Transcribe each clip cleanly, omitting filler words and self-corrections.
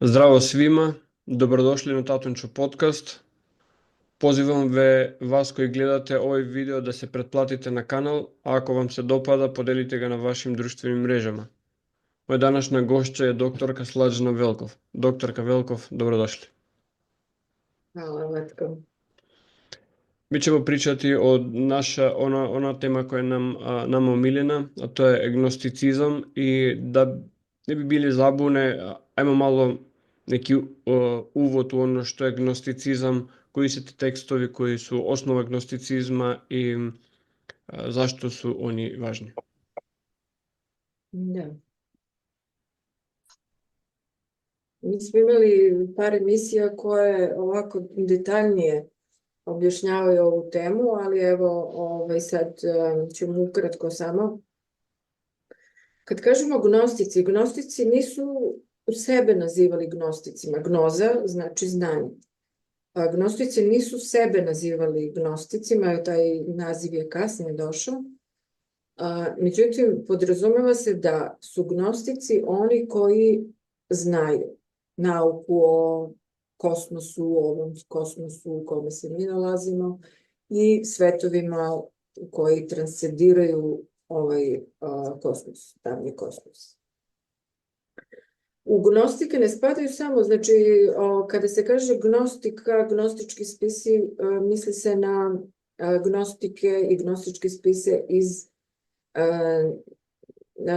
Zdravo svima, dobrodošli na Tatončo podcast. Pozivam vas koji gledate ovaj video da se pretplatite na kanal, a ako vam se dopada, podelite ga na vašim društvenim mrežama. Moja današnja gošća je doktorka Slađana Velkov. Doktorka Velkov, dobrodošli. Hvala, Vatko. Mi ćemo pričati o ona tema koja je nama omiljena, a to je agnosticizam i da ne bi bili zabune, ajmo malo neki uvod u ono što je agnosticizam, koji su ti tekstovi koji su osnova agnosticizma i zašto su oni važni. Da. Mi smo imali par emisija koje ovako detaljnije objašnjavaju ovu temu, ali evo sad ćemo ukratko samo. Kad kažemo gnostici, gnostici nisu sebe nazivali gnosticima. Gnoza znači znanje. Gnostici nisu sebe nazivali gnosticima, taj naziv je kasnije došao. Međutim, podrazumeva se da su gnostici oni koji znaju nauku o kosmosu, ovom kosmosu u kome se mi nalazimo i svetovima koji transcendiraju ovaj kosmos, tamni kosmos. U gnostike ne spadaju samo, znači kada se kaže gnostika, gnostički spisi, misli se na gnostike i gnostičke spise iz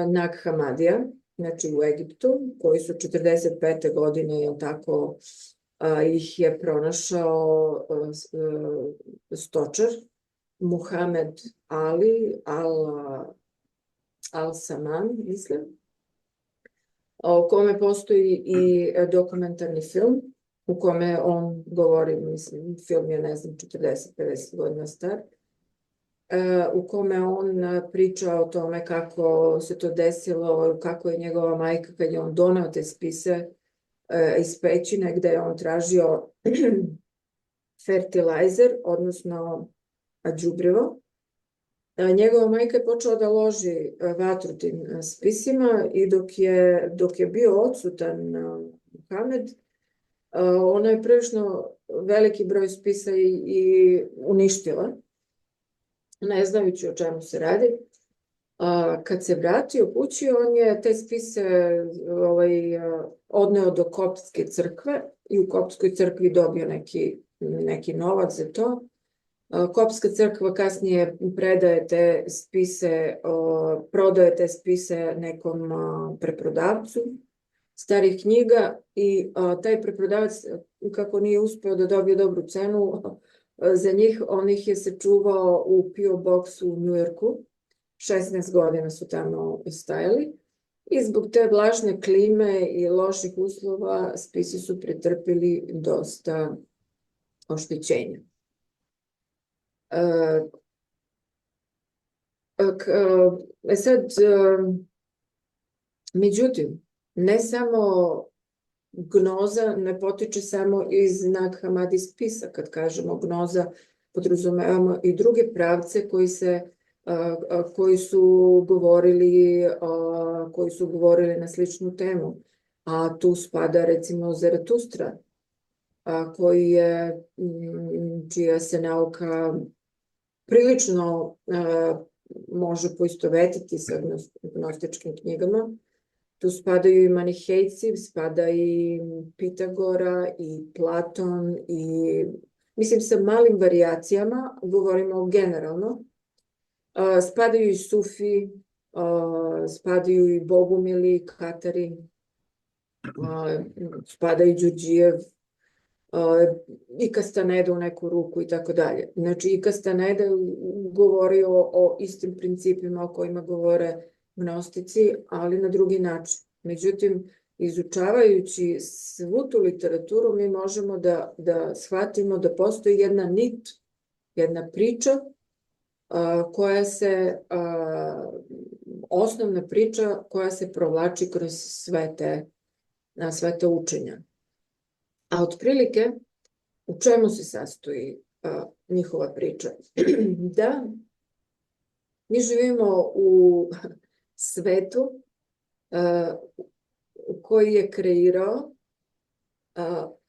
Nag Hamadija, znači u Egiptu, koji su 45. godine, jel tako, ih je pronašao stočar Muhamed Ali al-Saman, mislim, o kome postoji i dokumentarni film u kome on govori, mislim, film je, ne znam, 40-50 godina star, u kome on priča o tome kako se to desilo, kako je njegova majka, kad je on doneo te spise iz pećine, gde je on tražio fertilizer, odnosno đubrivo. Njegova majka je počela da loži vatru tim spisima i dok je bio odsutan Muhamed, ona je prilično veliki broj spisa i uništila, ne znajući o čemu se radi. Kad se vratio kući, on je te spise odneo do Koptske crkve i u Koptskoj crkvi dobio neki novac za to. Koptska crkva kasnije prodaje te spise nekom preprodavcu starih knjiga i taj preprodavac, kako nije uspeo da dobije dobru cenu za njih, on ih je sačuvao u P.O. Boxu u Njujorku. 16 godina su tamo stajali i zbog te vlažne klime i loših uslova spisi su pretrpili dosta oštećenja. Međutim, ne samo gnoza ne potiče samo iz Nag Hammadi spisa. Kad kažemo gnoza, podrazumevamo i druge pravce koji su govorili na sličnu temu. A tu spada recimo Zaratustra, čija se nauka prilično može poistovetiti sa gnostičkim knjigama. Tu spadaju i Manihejci, spada i Pitagora i Platon i, mislim, sa malim varijacijama, govorimo generalno. Spadaju i Sufi, spadaju i Bogumili, Katari, spada i Đurđijev, i Castaneda u neku ruku i tako dalje. Znači, i Castaneda govori o istim principima o kojima govore gnostici, ali na drugi način. Međutim, izučavajući svu tu literaturu, mi možemo da shvatimo da postoji jedna nit, jedna priča osnovna priča koja se provlači kroz sve te učenja. A otprilike, u čemu se sastoji njihova priča? Da, mi živimo u svetu koji je kreirao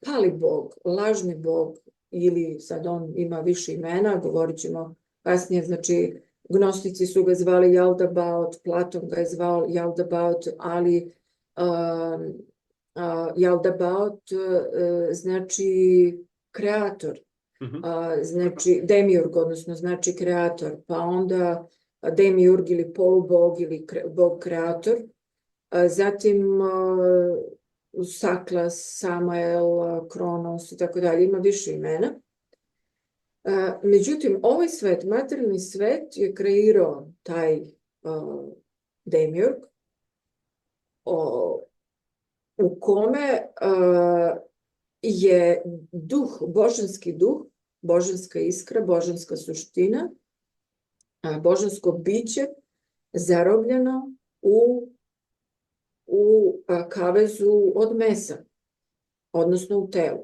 pali bog, lažni bog, ili sad on ima više imena, govorit ćemo kasnije, znači gnostici su ga zvali Jaldabaoth, Platon ga je zvao Jaldabaoth, ali Jaldabaoth znači kreator, znači demiurg, odnosno znači kreator, pa onda demiurg ili polubog ili bog kreator, zatim Saklas, Samael, Kronos i tako dalje, ima više imena. Međutim, ovaj svet, materijalni svet je kreirao taj demiurg, u kome je duh, božanska iskra, božanska suština, božansko biće zarobljeno u kavezu od mesa, odnosno u telu.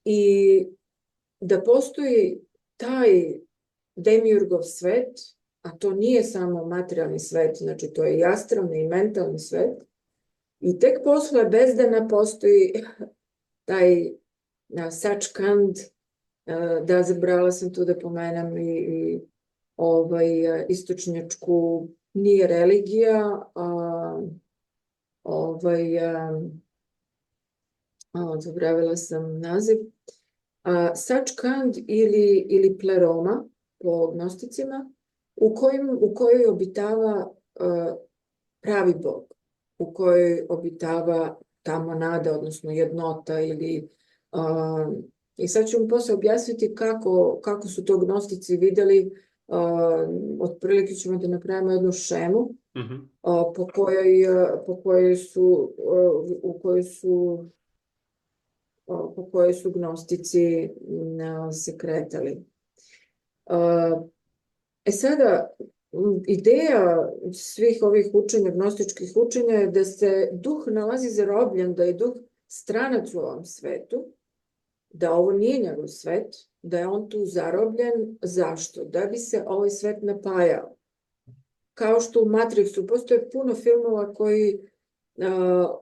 I da postoji taj demiurgov svet, a to nije samo materijalni svet, znači to je i astralni i mentalni svet, i tek posle bezdana postoji taj Sačkand, da zabrala sam tu da pomenem i istočnjačku, nije religija, zabravila sam naziv, Sačkand ili Pleroma po gnosticima, u kojoj obitava pravi bog, u kojoj obitava ta monada, odnosno jednota, ili i sad ću vam posle objasniti kako su to gnostici videli. Otprilike ćemo da napravimo jednu šemu po kojoj su gnostici se kretali. Sada, ideja svih ovih učenja, gnostičkih učenja, je da se duh nalazi zarobljen, da je duh stranac u ovom svetu, da ovo nije njegov svet, da je on tu zarobljen. Zašto? Da bi se ovaj svet napajao. Kao što u Matrixu postoje puno filmova koji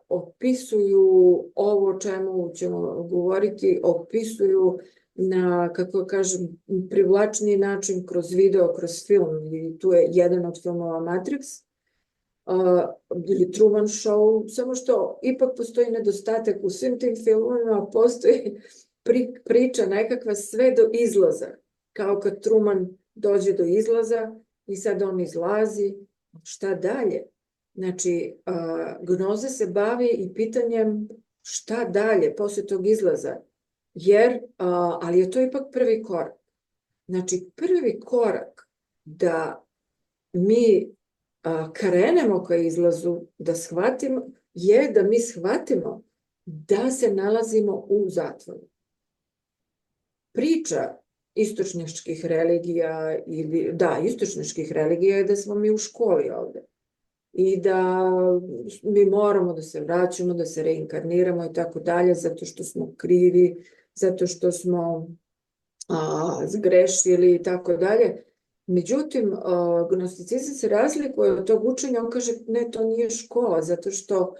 opisuju ovo o čemu ćemo govoriti, opisuju na, kako kažem, privlačniji način kroz video, kroz film. I tu je jedan od filmova Matrix, ili Truman Show, samo što ipak postoji nedostatak u svim tim filmovima, postoji priča nekakva sve do izlaza, kao kad Truman dođe do izlaza i sad on izlazi, šta dalje? Znači, gnoza se bavi i pitanjem šta dalje posle tog izlaza, ali je to ipak prvi korak. Znači, prvi korak da mi krenemo ka izlazu, da shvatimo, je da mi shvatimo da se nalazimo u zatvoru. Priča istočnjačkih religija, istočnjačkih religija je da smo mi u školi ovde i da mi moramo da se vraćamo, da se reinkarniramo i tako dalje, zato što smo krivi, zato što smo zgrešili i tako dalje. Međutim, gnosticizam se razlikuje od tog učenja, on kaže ne, to nije škola, zato što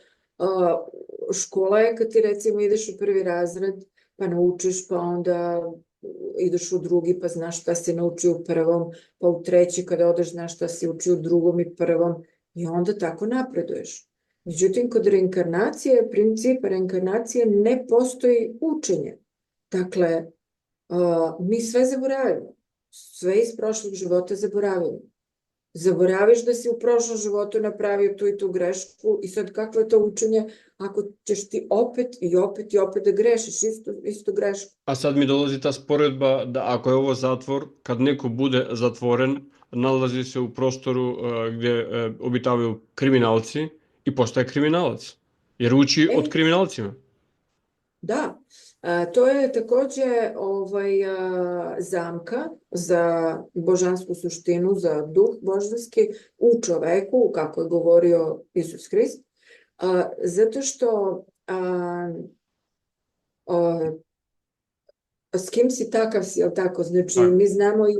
škola je kad ti recimo ideš u prvi razred, pa naučiš, pa onda ideš u drugi, pa znaš šta si naučio u prvom, pa u treći kada odeš znaš šta si učio u drugom i prvom, i onda tako napreduješ. Međutim, kod reinkarnacije, princip reinkarnacije, ne postoji učenje. Dakle, mi sve zaboravimo. Sve iz prošlog života zaboravimo. Zaboraviš da si u prošlom životu napravio tu i tu grešku i sad kakvo je to učenje ako ćeš ti opet i opet i opet da grešiš istu grešku. A sad mi dolazi ta sporedba da ako je ovo zatvor, kad neko bude zatvoren, nalazi se u prostoru gdje obitavaju kriminalci i postaje kriminalac, jer uči od kriminalcima. Da, to je takođe zamka za božansku suštinu, za duh božanski u čoveku, kako je govorio Isus Hrist, zato što s kim si takav si, jel tako? Znači, mi znamo i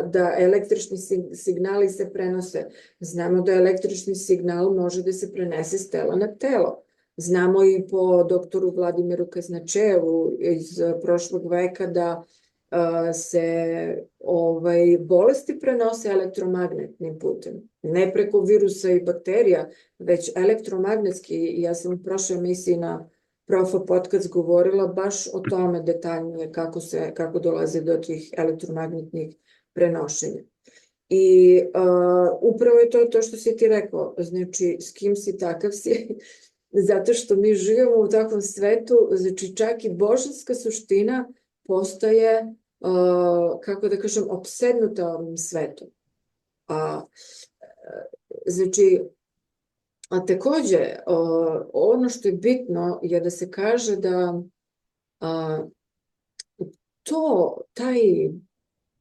da električni signali se prenose. Znamo da električni signal može da se prenese s tela na telo. Znamo i po doktoru Vladimiru Kaznačevu iz prošlog veka da se bolesti prenose elektromagnetnim putem. Ne preko virusa i bakterija, već elektromagnetski. Ja sam u prošloj emisiji na Profa podcast govorila baš o tome detaljnije kako dolaze do tih elektromagnetnih prenošenja. I upravo je to što si ti rekao, znači s kim si takav si, zato što mi živimo u takvom svetu, znači čak i božanska suština postaje, kako da kažem, opsednuta ovim svetom. Znači, a takođe, ono što je bitno je da se kaže da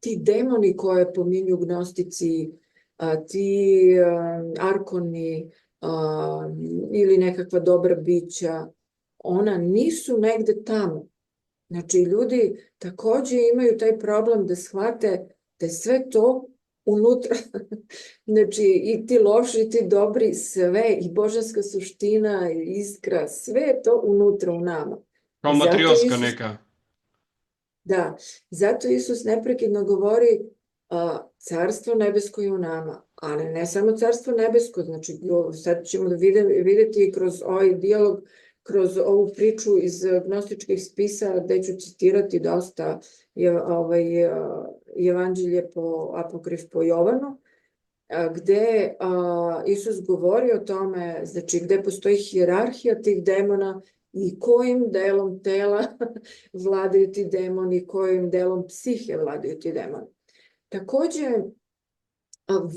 ti demoni koje pominju gnostici, ti arkoni ili nekakva dobra bića, ona nisu negde tamo. Znači, ljudi takođe imaju taj problem da shvate da je sve to unutra. Znači, i ti loši, i ti dobri, sve, i božanska suština, i iskra, sve je to unutra u nama. Kao matrioska neka. Da, zato Isus neprekidno govori carstvo nebesko je u nama, ali ne samo carstvo nebesko, znači sad ćemo da videti kroz ovaj dijalog, kroz ovu priču iz gnostičkih spisa, gde ću citirati dosta evanđelje po apokrif po Jovanu, gde Isus govori o tome, znači gde postoji hijerarhija tih demona i kojim delom tela vladaju ti demoni, kojim delom psihe vladaju ti demoni. Takođe,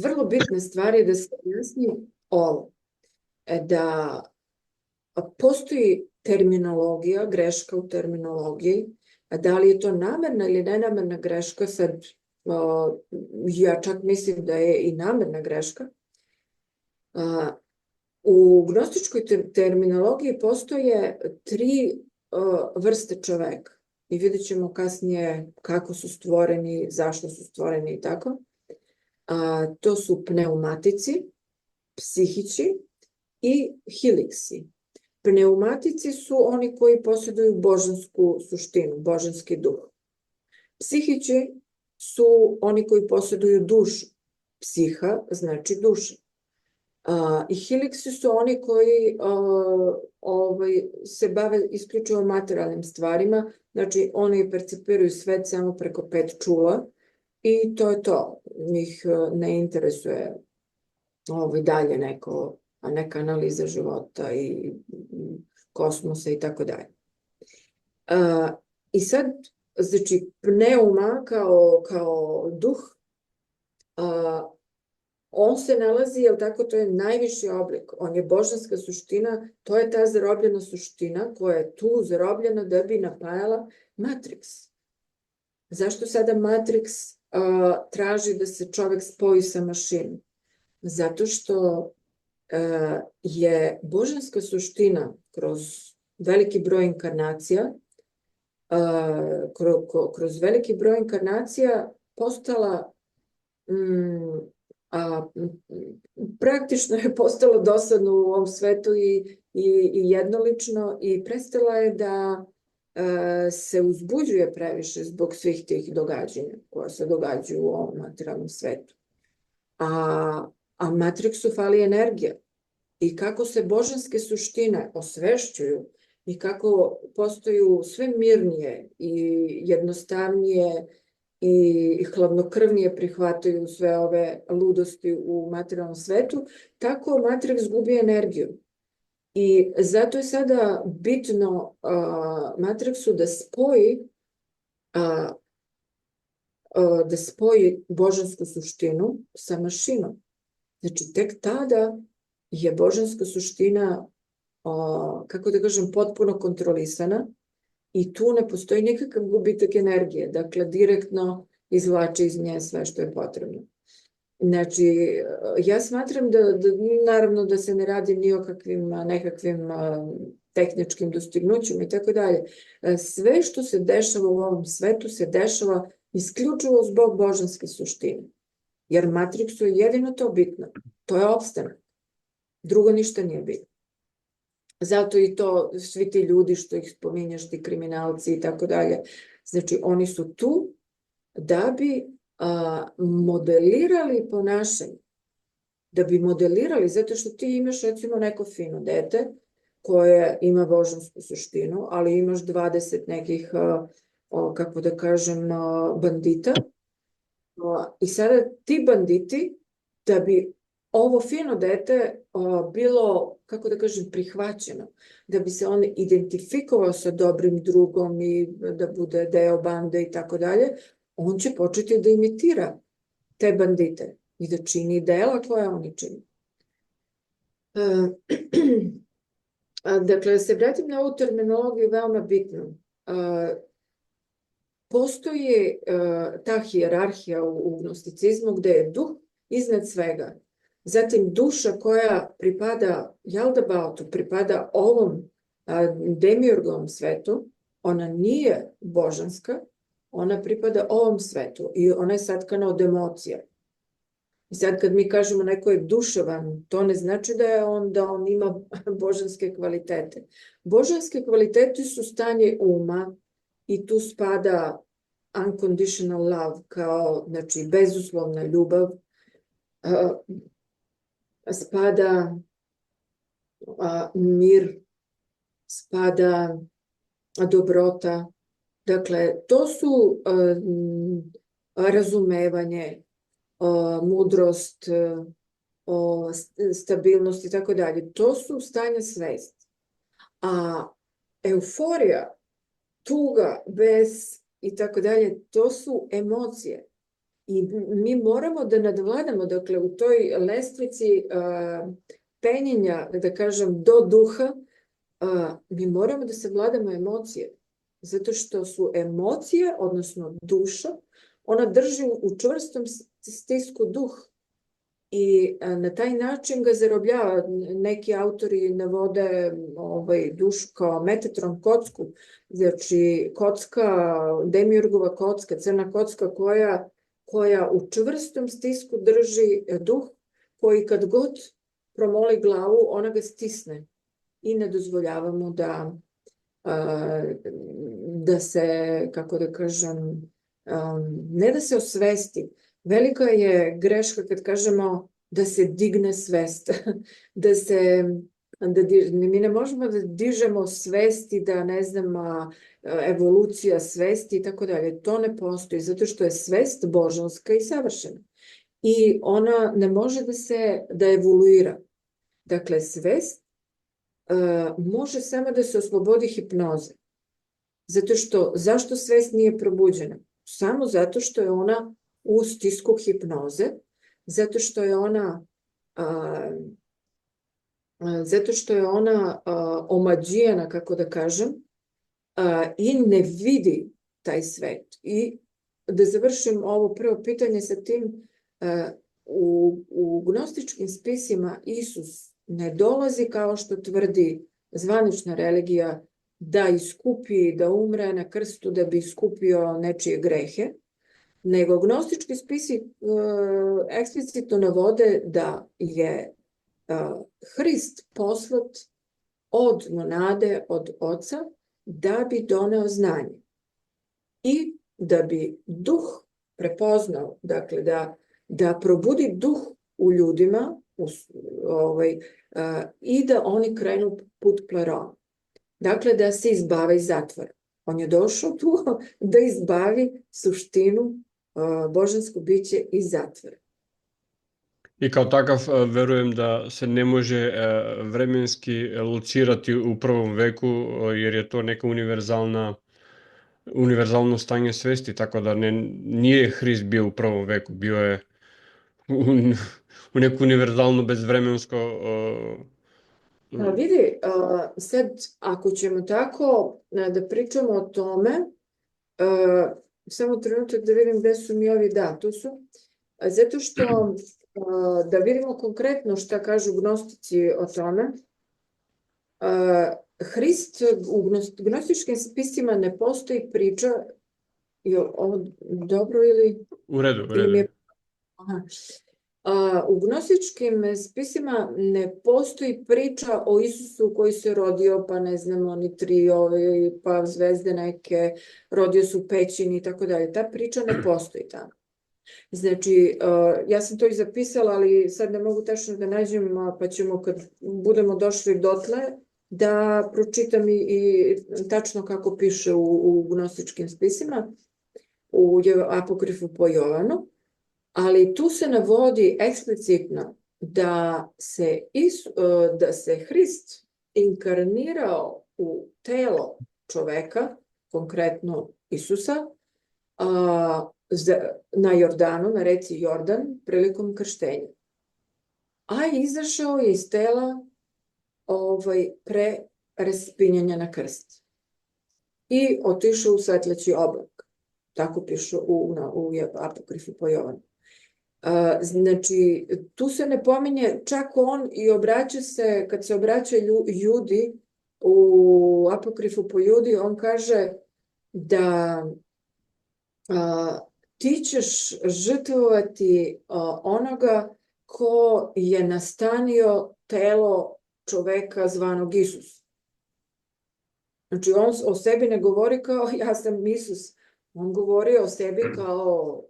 vrlo bitna stvar je da se jasni ovo, da postoji terminologija, greška u terminologiji, da li je to namerna ili nenamerna greška, sad ja čak mislim da je i namerna greška. U gnostičkoj terminologiji postoje 3 vrste čoveka i vidjet ćemo kasnije kako su stvoreni, zašto su stvoreni i tako. To su pneumatici, psihići i hiliksi. Pneumatici su oni koji posjeduju božansku suštinu, božanski duh. Psihići su oni koji posjeduju dušu. Psiha znači duša. I hiliksi su oni koji se bave isključivo materijalnim stvarima, znači oni percipiraju svet samo preko 5 čula i to je to. Njih ne interesuje dalje neka analiza života i kosmosa i tako dalje. I sad, znači, pneuma kao duh, on se nalazi, jel tako, to je najviši oblik, on je božanska suština, to je ta zarobljena suština koja je tu zarobljena da bi napajala Matrix. Zašto sada Matrix traži da se čovek spoji sa mašinom? Zato što je božanska suština kroz veliki broj inkarnacija, postala praktično je postalo dosadno u ovom svetu i jednolično i prestala je da se uzbuđuje previše zbog svih tih događanja koja se događaju u ovom materijalnom svetu. A Matrixu fali energija i kako se božanske suštine osvešćuju i kako postaju sve mirnije i jednostavnije i hladnokrvnije prihvataju sve ove ludosti u materijalnom svetu, tako Matrix gubi energiju. I zato je sada bitno Matrixu da spoji božansku suštinu sa mašinom. Znači, tek tada je božanska suština, kako da kažem, potpuno kontrolisana i tu ne postoji nikakav gubitak energije. Dakle, direktno izvlači iz nje sve što je potrebno. Znači, ja smatram naravno da se ne radi ni o kakvim nekakvim tehničkim dostignućima i tako dalje. Sve što se dešava u ovom svetu se dešava isključivo zbog božanske suštine. Jer Matrixu je jedino to bitno. To je opstanak. Drugo ništa nije bitno. Zato i to, svi ti ljudi što ih spominješ, ti kriminalci i tako dalje, znači oni su tu da bi modelirali ponašanje. Da bi modelirali, zato što ti imaš recimo neko fino dete koje ima božansku suštinu, ali imaš 20 nekih, kako da kažem, bandita. I sada ti banditi, da bi ovo fino dete bilo, kako da kažem, prihvaćeno, da bi se on identifikovao sa dobrim drugom i da bude deo bande i tako dalje, on će početi da imitira te bandite i da čini dela koja oni čini. Dakle, da se vratim na ovu terminologiju, veoma bitno. Postoji ta hijerarhija u gnosticizmu gde je duh iznad svega. Zatim duša koja pripada Jaldabaotu, pripada ovom demiurgovom svetu, ona nije božanska, ona pripada ovom svetu i ona je satkana od emocija. I sad kad mi kažemo neko je duševan, to ne znači da on ima božanske kvalitete. Božanske kvalitete su stanje uma i tu spada unconditional love, kao, znači, bezuslovna ljubav, spada mir, spada dobrota. Dakle, to su razumevanje, mudrost, stabilnost i tako dalje. To su stanja svesti. A euforija, tuga, bes i tako dalje, to su emocije. I mi moramo da nadvladamo, dakle, u toj lestvici penjenja, da kažem, do duha, mi moramo da savladamo emocije. Zato što su emocije, odnosno duša, ona drži u čvrstom stisku duh i na taj način ga zarobljava. Neki autori navode dušu kao Metatron kocku, znači kocka, demiurgova kocka, crna kocka koja u čvrstom stisku drži duh, koji kad god promoli glavu, ona ga stisne i ne dozvoljavamo da se, kako da kažem, ne da se osvesti. Velika je greška kad kažemo da se digne svest, mi ne možemo da dižemo svesti, da ne znam, evolucija svesti i tako dalje. To ne postoji, zato što je svest božanska i savršena. I ona ne može da evoluira. Dakle, svest može samo da se oslobodi hipnoze. Zašto svest nije probuđena? Samo zato što je ona u stisku hipnoze, zato što je ona omađijana, kako da kažem, i ne vidi taj svet. I da završim ovo prvo pitanje sa tim, u gnostičkim spisima Isus ne dolazi kao što tvrdi zvanična religija da iskupi, da umre na krstu da bi iskupio nečije grehe, nego gnostički spisi eksplicitno navode da je Hrist poslat od monade, od oca, da bi doneo znanje i da bi duh prepoznao, dakle da probudi duh u ljudima i da oni krenu put pleroma. Dakle, da se izbave iz zatvora. On je došao tu da izbavi suštinu božansko biće iz zatvora. I kao takav verujem da se ne može vremenski locirati u prvom veku, jer je to neka univerzalno stanje svesti, tako da nije Hrist bio u prvom veku, bio je u neko univerzalno bezvremensko... Vidi, sad ako ćemo tako da pričamo o tome, samo trenutak da vidim gde su mi ovi, da, tu su, zato što da vidimo konkretno šta kažu gnostici o tome. Hrist u gnostičkim spisima ne postoji priča, je ovo dobro ili... U redu. Aha. U gnostičkim spisima ne postoji priča o Isusu koji se rodio, pa ne znam, oni tri, pa zvezde neke, rodio se u pećini i tako dalje. Ta priča ne postoji tamo. Znači, ja sam to i zapisala, ali sad ne mogu tačno da nađem, pa ćemo kad budemo došli dotle, da pročitam i tačno kako piše u gnostičkim spisima, u apokrifu po Jovanu, ali tu se navodi eksplicitno da se Hrist inkarnirao u telo čoveka, konkretno Isusa, na Jordanu, na reci Jordan, prilikom krštenja. A izašao je iz tela pre raspinjanja na krst. I otišao u svetleći oblak. Tako piše u apokrifu po Jovanu. Znači, tu se ne pominje, čak on i obraća se, kad se obraća Judi, u apokrifu po Judi, on kaže da ti ćeš žrtvovati onoga ko je nastanio telo čoveka zvanog Isus. Znači, on o sebi ne govori kao ja sam Isus. On govori o sebi kao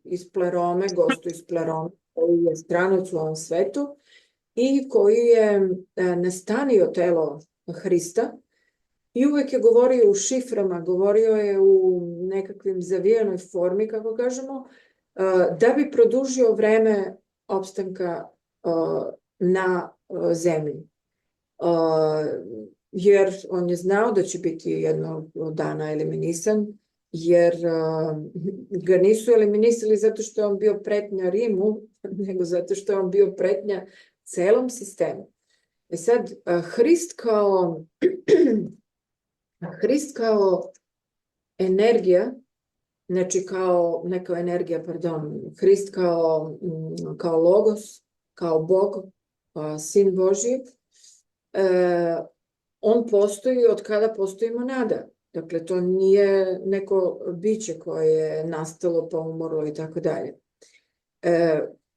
iz Plerome, gostu iz Plerome, koji je stranac u ovom svetu i koji je nastanio telo Hrista. I uvek je govorio u šiframa, govorio je u nekakvim zavijenoj formi, kako kažemo, da bi produžio vreme opstanka na zemlji. Jer on je znao da će biti jednog dana eliminisan, jer ga nisu eliminisali zato što je on bio pretnja Rimu, nego zato što je on bio pretnja celom sistemu. Sad, Hrist kao energija, znači Hrist kao logos, kao Bog, sin Božji, on postoji od kada postoji monada. Dakle, to nije neko biće koje je nastalo pa umorlo i tako dalje.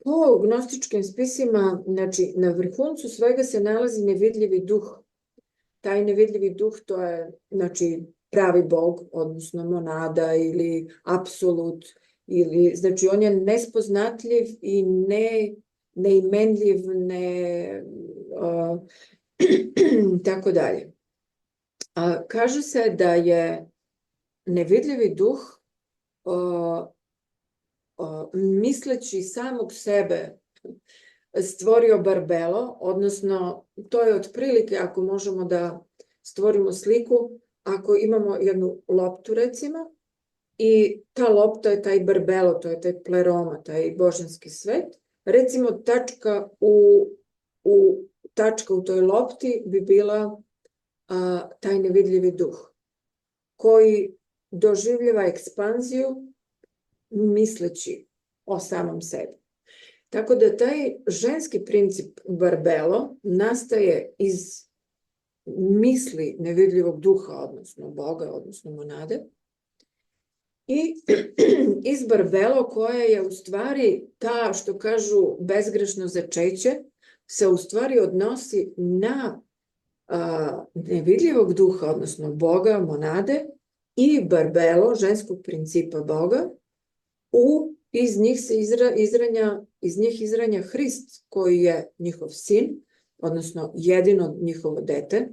Po gnostičkim spisima, znači, na vrhuncu svega se nalazi nevidljivi duh. Taj nevidljivi duh, to je, znači, pravi Bog, odnosno monada ili apsolut, znači, on je nespoznatljiv i neimenljiv, tako dalje. Kaže se da je nevidljivi duh misleći samog sebe stvorio barbelo, odnosno to je otprilike, ako možemo da stvorimo sliku, ako imamo jednu loptu recimo i ta lopta je taj barbelo, to je taj pleroma, taj božanski svet, recimo tačka u toj lopti bi bila taj nevidljivi duh koji doživljava ekspanziju misleći o samom sebi. Tako da taj ženski princip barbelo nastaje iz misli nevidljivog duha, odnosno Boga, odnosno monade, i iz barbelo koja je u stvari ta, što kažu, bezgrešno začeće, se u stvari odnosi na nevidljivog duha, odnosno Boga, monade, i barbelo, ženskog principa Boga, iz njih izranja Hrist, koji je njihov sin, odnosno jedino njihovo dete,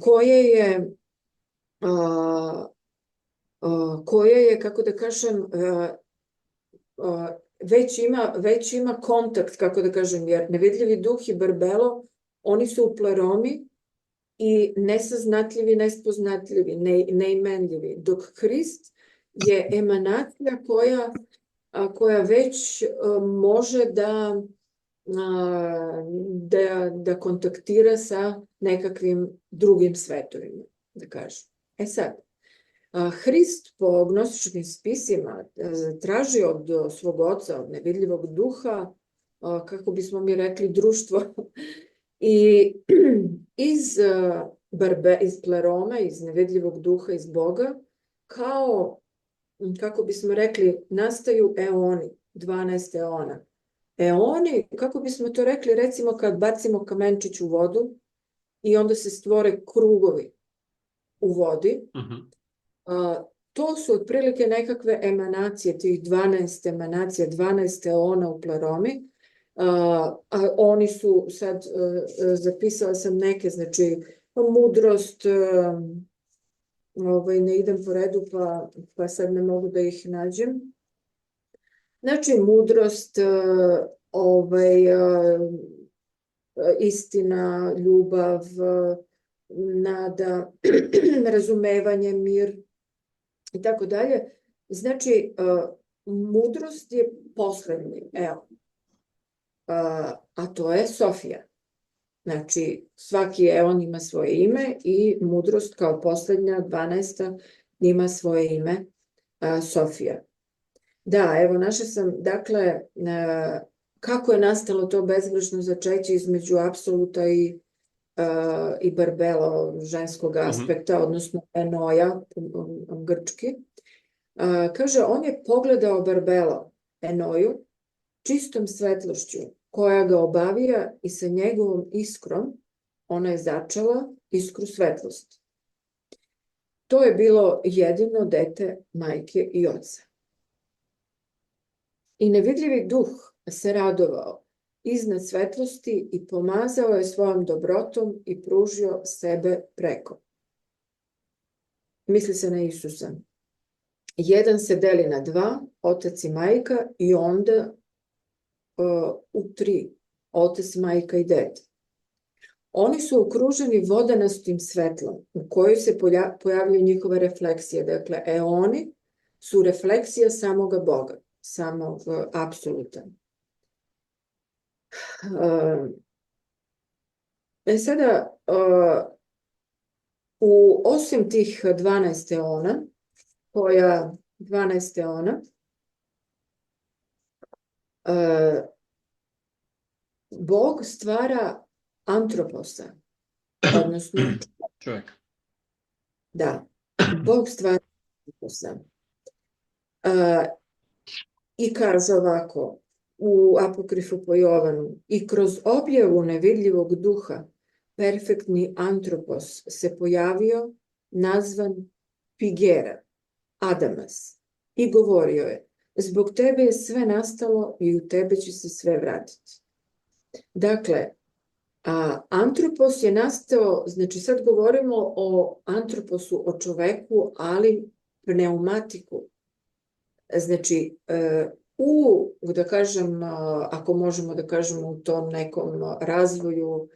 koje je, kako da kažem, već ima kontakt, kako da kažem, jer nevidljivi duh i barbelo, oni su u pleromi i nesaznatljivi, nespoznatljivi, neimenljivi, dok Hrist je emanacija koja već može da kontaktira sa nekakvim drugim svetovima, da kažem. Sad, Hrist po gnostičkim spisima traži od svog oca, od nevidljivog duha, kako bismo mi rekli, društvo, i iz plerome, iz nevidljivog duha, iz Boga, kao, kako bismo rekli, nastaju eoni, 12 eona. Eoni, kako bismo to rekli, recimo kad bacimo kamenčić u vodu i onda se stvore krugovi u vodi, to su otprilike nekakve emanacije, tih 12 emanacija, 12 eona u Pleromi, a oni su, sad zapisala sam neke, znači mudrost, ne idem po redu pa sad ne mogu da ih nađem. Znači mudrost, istina, ljubav, nada, razumevanje, mir i tako dalje. Znači, mudrost je poslednji, evo. A to je Sofija. Znači, svaki eon ima svoje ime i mudrost kao poslednja, 12. ima svoje ime, Sofija. Da, evo, našla sam, dakle, kako je nastalo to bezgrešno začeće između apsoluta i Barbela, ženskog aspekta, odnosno Enoja, grčki. Kaže, on je pogledao Barbela, Enoju, čistom svetlošću, koja ga obavija i sa njegovom iskrom ona je začela iskru svetlosti. To je bilo jedino dete majke i oca. I nevidljivi duh se radovao iznad svetlosti i pomazao je svojom dobrotom i pružio sebe preko. Misli se na Isusa. Jedan se deli na dva, otac i majka, i onda u tri, otac, majka i dete. Oni su okruženi vodanastim svetlom u kojoj se pojavljaju njihove refleksije. Dakle, eoni su refleksija samoga Boga, samog apsoluta. Sada, osim tih 12 eona, 12 eona, Bog stvara antroposa, odnosno čovjek. Da, Bog stvara antroposa. I kaže ovako, u Apokrifu po Jovanu, i kroz objavu nevidljivog duha, perfektni antropos se pojavio, nazvan Pigera, Adamas, i govorio je, zbog tebe je sve nastalo i u tebe će se sve vratiti. Dakle, antropos je nastao, znači sad govorimo o antroposu, o čoveku, ali pneumatiku. Znači, da kažem, ako možemo da kažemo u tom nekom razvoju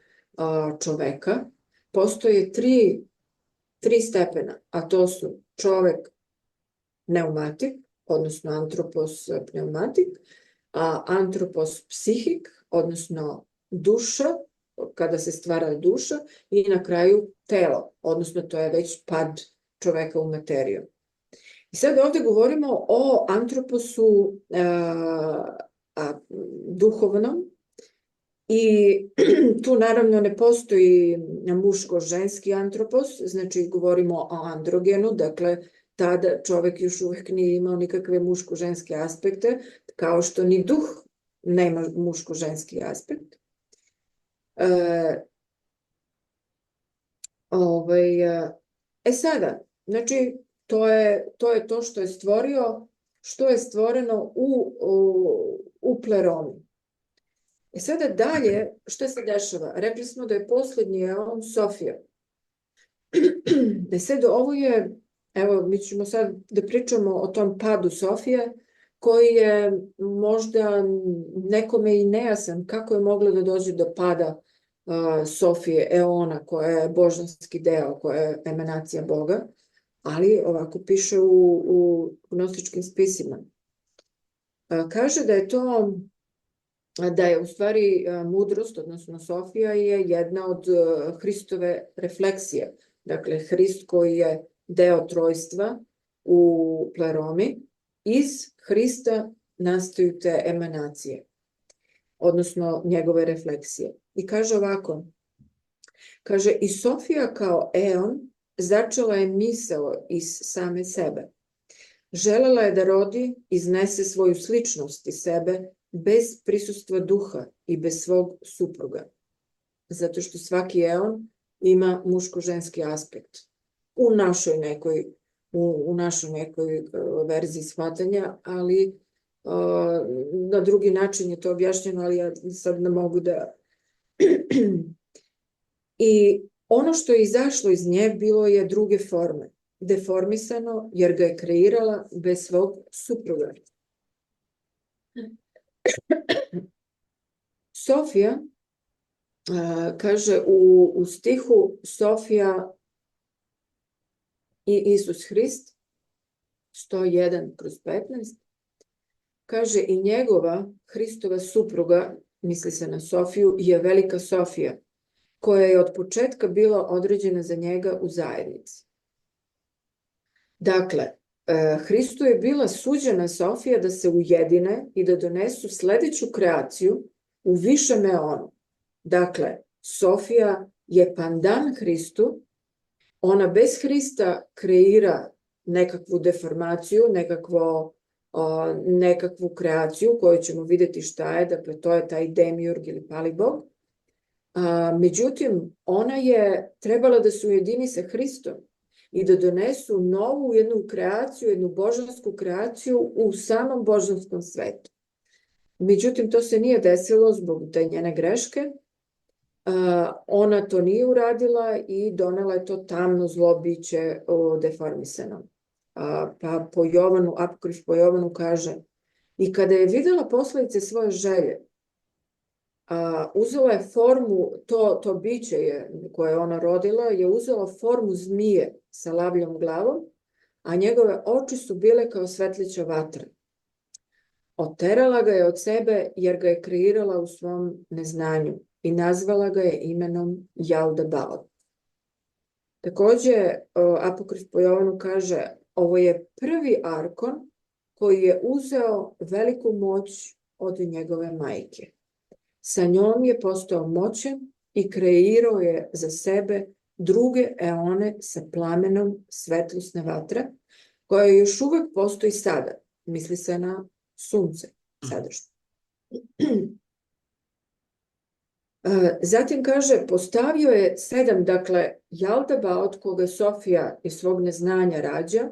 čoveka, postoje tri stepena, a to su čovek pneumatik, odnosno antropos pneumatik, antropos psihik, odnosno duša, kada se stvara duša, i na kraju telo, odnosno to je već pad čoveka u materiju. I sad ovde govorimo o antroposu duhovnom i tu naravno ne postoji muško-ženski antropos, znači govorimo o androgenu, dakle tada čovek još uvek nije imao nikakve muško-ženske aspekte, kao što ni duh nema muško-ženski aspekt. Sada, znači, to je to što je stvorio, što je stvoreno u Pleromi. Sada dalje, što se dešava? Rekli smo da je poslednji eon Sofija. Sad ovo je, evo, mi ćemo sad da pričamo o tom padu Sofije, koji je možda nekome i nejasan kako je moglo da dođe do pada Sofije, eona, koja je božanski deo, koja je emanacija Boga, ali ovako piše u gnostičkim spisima. Kaže da je u stvari mudrost, odnosno Sofija, je jedna od Hristove refleksije. Dakle, Hrist koji je deo trojstva u Pleromi, iz Hrista nastaju te emanacije, odnosno njegove refleksije. I kaže ovako, kaže, i Sofija kao eon začela je misao iz same sebe. Želela je da rodi, iznese svoju sličnost iz sebe bez prisustva duha i bez svog supruga. Zato što svaki eon ima muško-ženski aspekt. U našoj nekoj verziji shvatanja, ali na drugi način je to objašnjeno, ali ja sad ne mogu da... I ono što je izašlo iz nje bilo je druge forme. Deformisano, jer ga je kreirala bez svog supruga. Sofija, kaže u stihu Sofija i Isus Hrist, 101/15, kaže i njegova, Hristova supruga, misli se na Sofiju, je velika Sofija, koja je od početka bila određena za njega u zajednici. Dakle, Hristu je bila suđena Sofija da se ujedine i da donesu sledeću kreaciju u višem eonu. Dakle, Sofija je pandan Hristu, ona bez Hrista kreira nekakvu deformaciju, nekakvu kreaciju koju ćemo vidjeti šta je, dakle to je taj demiurg ili palibog. Međutim, ona je trebala da se ujedini sa Hristom i da donesu novu jednu kreaciju, jednu božansku kreaciju u samom božanskom svetu. Međutim, to se nije desilo zbog te njene greške. Ona to nije uradila i donela je to tamno zlo biće deformisano. Pa Apokrif po Jovanu kaže: i kada je videla posledice svoje želje, uzela je formu, to biće koje je ona rodila, je uzela formu zmije sa lavljom glavom, a njegove oči su bile kao svetlića vatra. Oterala ga je od sebe jer ga je kreirala u svom neznanju i nazvala ga je imenom Jaldabaot. Takođe, Apokrif po Jovanu kaže: ovo je prvi arkon koji je uzeo veliku moć od njegove majke. Sa njom je postao moćan i kreirao je za sebe druge eone sa plamenom svetlosne vatre, koja još uvek postoji sada. Misli se na sunce sadašnje. Zatim kaže, postavio je 7, dakle, Jaldabaot, koga Sofija iz svog neznanja rađa,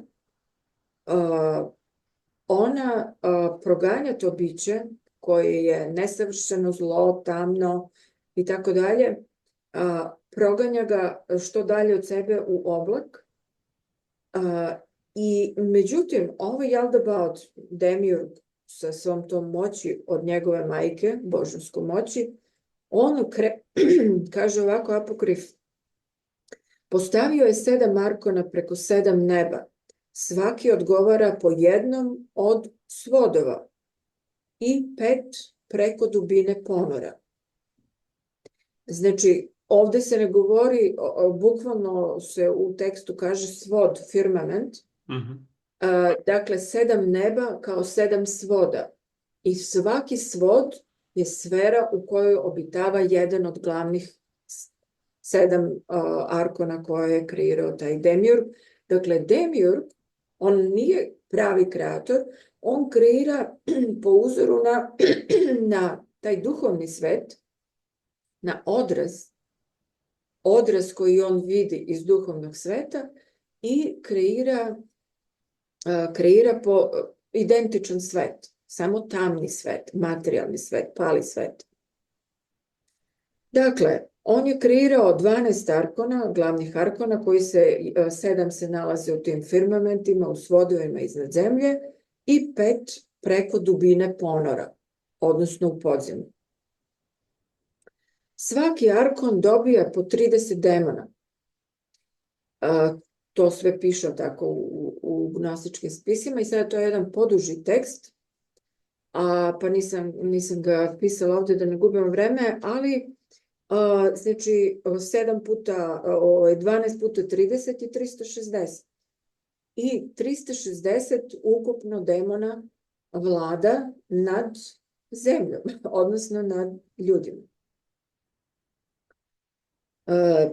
ona proganja to biće koje je nesavršeno, zlo, tamno i tako dalje, proganja ga što dalje od sebe u oblak. I međutim, ovaj Jaldabaot, demiurg sa svom tom moći od njegove majke, božanskom moći, on kaže ovako Apokrif: postavio je 7 arkona preko 7 neba, svaki odgovara po jednom od svodova i 5 preko dubine ponora. Znači, ovde se ne govori, bukvalno se u tekstu kaže svod, firmament, dakle 7 neba kao 7 svoda i svaki svod je sfera u kojoj obitava jedan od glavnih 7 arkona koje je kreirao taj demiurg. Dakle, demiurg, on nije pravi kreator, on kreira po uzoru na taj duhovni svet, na odraz koji on vidi iz duhovnog sveta i kreira po identičan svet. Samo tamni svet, materijalni svet, pali svet. Dakle, on je kreirao 12 arkona, glavnih arkona, koji 7 se nalaze u tim firmamentima, u svodovima iznad zemlje i 5 preko dubine ponora, odnosno u podzemlju. Svaki arkon dobija po 30 demona. To sve piše tako u gnostičkim spisima i sada to je jedan poduži tekst, pa nisam ga pisala ovde da ne gubimo vreme, ali znači 7 puta, 12 puta 30 i 360. I 360 ukupno demona vlada nad zemljom, odnosno nad ljudima.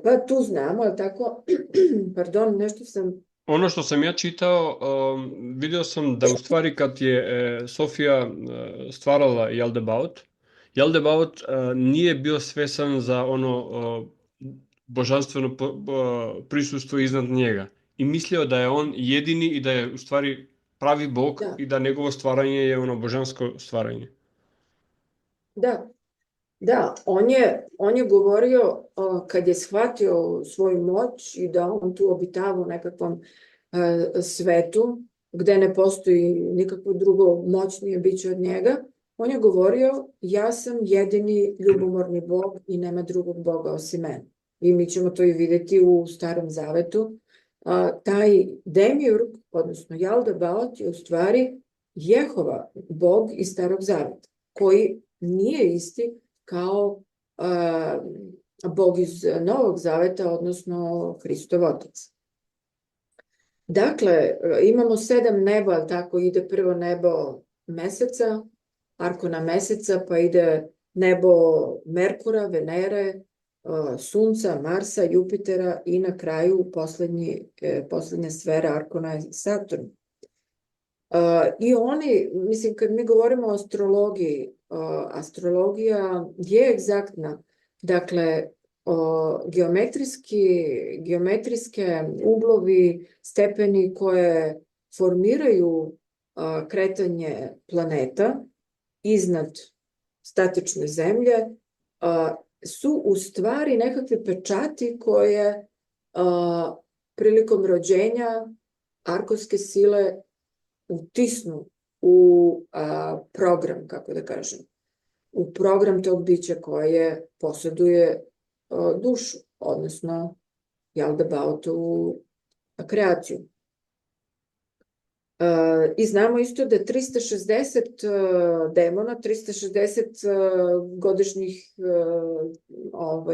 Pa tu znamo, ali tako, pardon, nešto sam Ono što sam ja čitao, vidio sam da u stvari kad je Sofija stvarala Jaldabaoth, Jaldabaoth nije bio svesan za ono božanstveno prisustvo iznad njega. I mislio da je on jedini i da je u stvari pravi Bog Da, i da njegovo stvaranje je ono božansko stvaranje. da, da, on je govorio kad je shvatio svoju moć i da on tu obitava u nekakvom svetu gde ne postoji nikakvo drugo moćnije biće od njega, on je govorio ja sam jedini ljubomorni Bog i nema drugog Boga osim mene. I mi ćemo to i videti u Starom Zavetu. Taj Demiurg, odnosno Jaldabaoth je u stvari Jehova, Bog iz Starog Zaveta, koji nije isti kao Bog iz Novog Zaveta, odnosno Hristov Otac. Dakle, imamo 7 neba, ali tako ide prvo nebo meseca, arkona meseca, pa ide nebo Merkura, Venere, Sunca, Marsa, Jupitera i na kraju poslednja sfera arkona je Saturn. I oni, mislim, kad mi govorimo o astrologiji, astrologija je egzaktna. Dakle, geometrijske uglovi, stepeni koje formiraju kretanje planeta iznad statične zemlje su u stvari nekakvi pečati koje prilikom rođenja arkonske sile utisnu u program, kako da kažem, u program tog bića koje posjeduje dušu, odnosno Jaldabaothovu kreaciju. I znamo isto da 360 demona, 360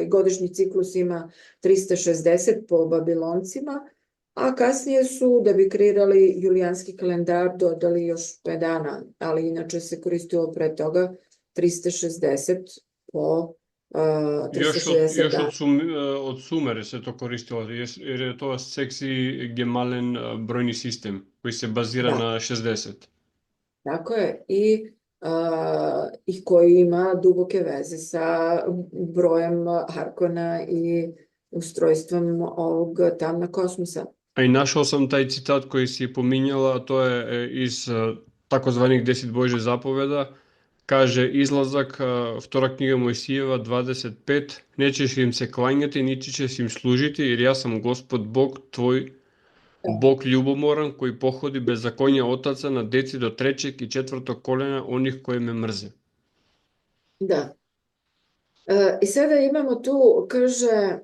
godišnji ciklus ima 360 po Babiloncima, a kasnije su, da bi kreirali julijanski kalendar, dodali još 5 dana, ali inače se koristilo pre toga 360 po 360 dana. Od Sumere se to koristilo, jer je to seksi gemalen brojni sistem koji se bazira na 60. Tako je. I koji ima duboke veze sa brojem Arkona i ustrojstvom ovog tamna kosmosa. A i našao sam taj citat koji si pominjala, a to je iz takozvanih 10 Božjih zapoveda. Kaže izlazak, vtora knjiga Mojsijeva 25, nećeš im se klanjati, niti ćeš im služiti, jer ja sam Gospod Bog tvoj, Bog ljubomoran, koji pohodi bezakonja otaca na deci do 3. i 4. kolena onih koji me mrze. Da. I sada imamo tu, kaže,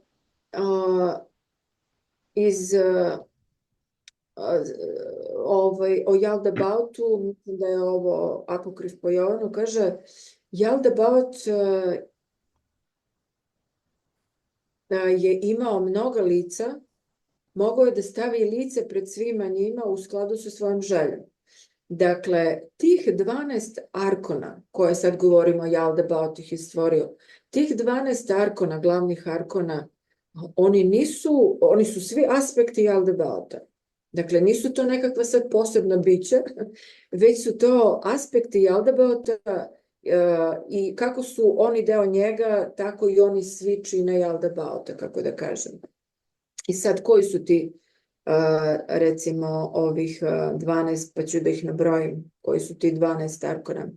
o Jaldabaothu, mislim da je ovo apokrif po Jovanu, kaže Jaldabaoth je imao mnoga lica, mogao je da stavi lice pred svima njima u skladu sa svojom željom. Dakle, tih 12 arkona, koje sad govorimo, Jaldabaoth ih je stvorio, tih 12 arkona, glavnih arkona, oni su svi aspekti Jaldabaotha. Dakle, nisu to nekakva sad posebna bića, već su to aspekti Jaldabaotha i kako su oni deo njega, tako i oni svi čine Jaldabaotha, kako da kažem. I sad, koji su ti, recimo, ovih 12, pa ću da ih nabrojim, koji su ti 12 arkona.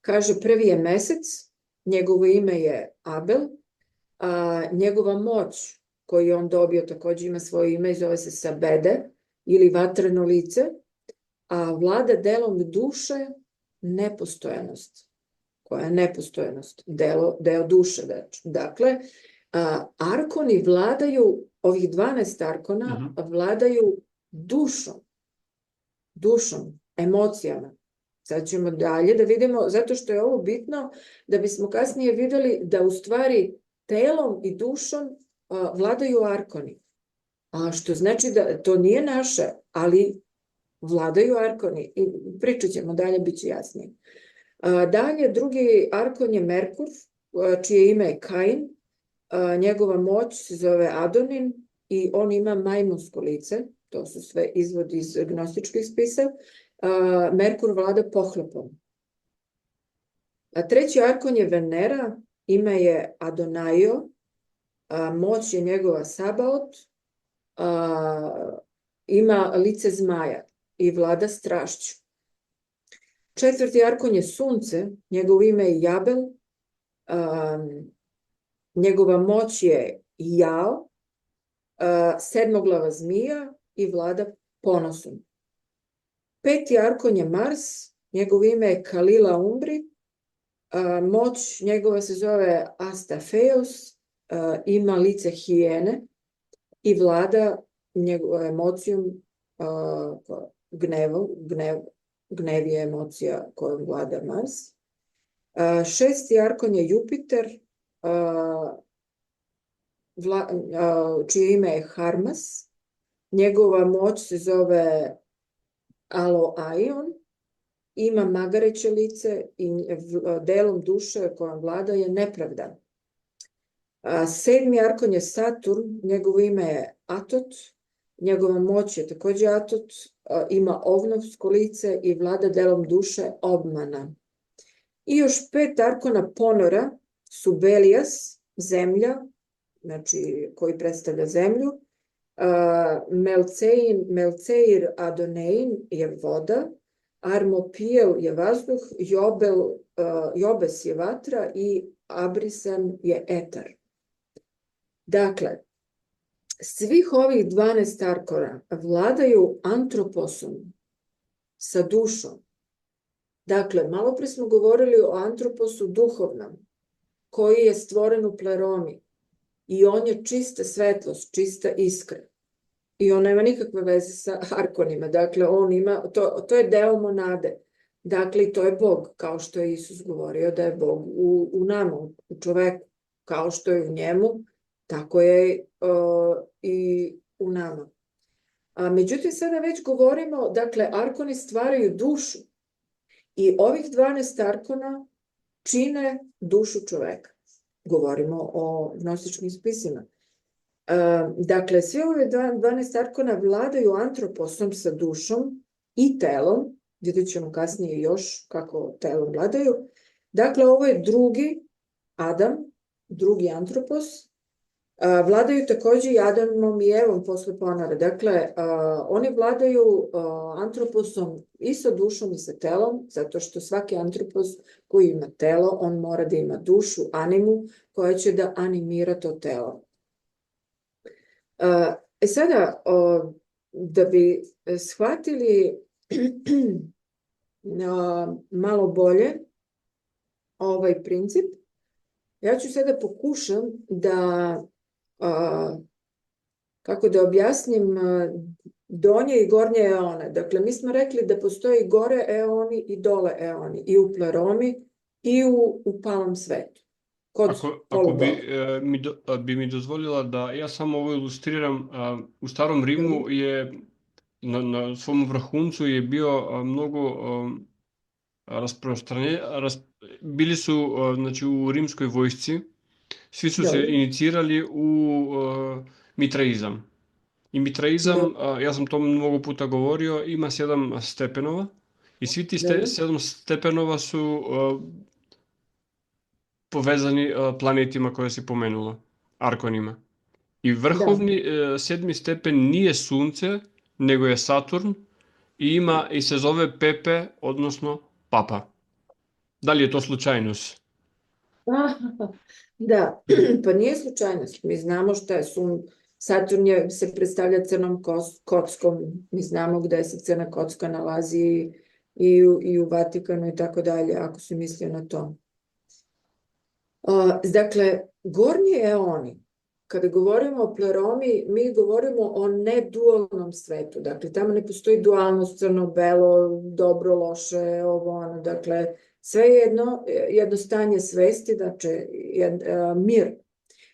Kaže, prvi je mesec, njegovo ime je Abel, njegova moć koju je on dobio takođe ima svoje ime i zove se Sabede, ili vatreno lice, a vlada delom duše nepostojanost. Koja je nepostojanost? Deo duše. Dakle, arkoni vladaju, ovih 12 arkona vladaju dušom, emocijama. Sad ćemo dalje da vidimo, zato što je ovo bitno, da bismo kasnije videli da u stvari telom i dušom vladaju arkoni. Što znači da to nije naše, ali vladaju arkoni. I pričat ćemo dalje, bit će jasnije. Dalje, drugi arkon je Merkur, čije ime je Kain. Njegova moć se zove Adonin i on ima majmunsko lice, to su sve izvodi iz gnostičkih spisa. Merkur vlada pohlepom. A treći arkon je Venera, ime je Adonaio, moć je njegova Sabaot, ima lice zmaja i vlada strašću. Četvrti arkon je Sunce, njegovo ime je Jabel, njegova moć je Jao, sedmoglava zmija i vlada ponosom. Peti arkon je Mars, njegovo ime je Kalila Umbri, moć njegova se zove Astafeus, ima lice hijene i vlada njegovom emocijom gnev je emocija kojom vlada Mars. Šesti arkon je Jupiter, čije ime je Harmas, njegova moć se zove Aloaion, ima magareće lice i delom duše kojom vlada je nepravda. Sedmi arkon je Saturn, njegovo ime je Atot, njegova moć je također Atot, ima ovnovsko lice i vlada delom duše obmana. I još 5 arkona Ponora su Belijas, zemlja, znači koji predstavlja zemlju, Melceir Adonein je voda, Armopijel je vazduh, Jobes je vatra i Abrisan je etar. Dakle, svih ovih 12 arkona vladaju antroposom, sa dušom. Dakle, malo pre smo govorili o antroposu duhovnom, koji je stvoren u pleromi i on je čista svetlost, čista iskra. I on nema nikakve veze sa arkonima. Dakle, on ima, to je deo monade. Dakle, to je Bog, kao što je Isus govorio da je Bog u nama, u čoveku. Kao što je u njemu, tako je i u nama. Međutim, sada već govorimo, dakle, arkoni stvaraju dušu. I ovih 12 arkona čine dušu čoveka. Govorimo o gnostičkim spisima. Dakle, sve ove 12 arkona vladaju antroposom sa dušom i telom. Vidjet ćemo kasnije još kako telom vladaju. Dakle, ovo je drugi Adam, drugi antropos. Vladaju također i Adamom i Evom posle ponora. Dakle, oni vladaju antroposom i sa dušom i sa telom, zato što svaki antropos koji ima telo, on mora da ima dušu, animu, koja će da animira to telo. Sada, da bi shvatili malo bolje ovaj princip, ja ću sada pokušam da kako da objasnim donje i gornje eone. Dakle, mi smo rekli da postoji gore eoni i dole eoni, i u pleromi i u palom svetu. Ako bi mi dozvolila da ja samo ovo ilustriram, u Starom Rimu je na svom vrhuncu je bio mnogo rasprostranjen, bili su znači, u rimskoj vojsci, svi su se inicirali u mitraizam. I mitraizam, ja sam to mnogo puta govorio, ima 7 stepenova i svi ti 7 stepenova su povezani planetima koje si pomenula, arkonima. I vrhovni 7. stepen nije Sunce, nego je Saturn i se zove Pepe, odnosno Papa. Da li je to slučajnost? Da, pa nije slučajnost. Mi znamo šta je Saturn se predstavlja crnom kockom. Mi znamo gde se crna kocka nalazi i u Vatikanu i tako dalje, ako se mislio na to. Dakle, gornji eoni, kada govorimo o pleromi, mi govorimo o nedualnom svetu. Dakle, tamo ne postoji dualnost, crno, belo, dobro, loše, ovo, ono. Dakle, sve je jedno stanje svesti, znači mir,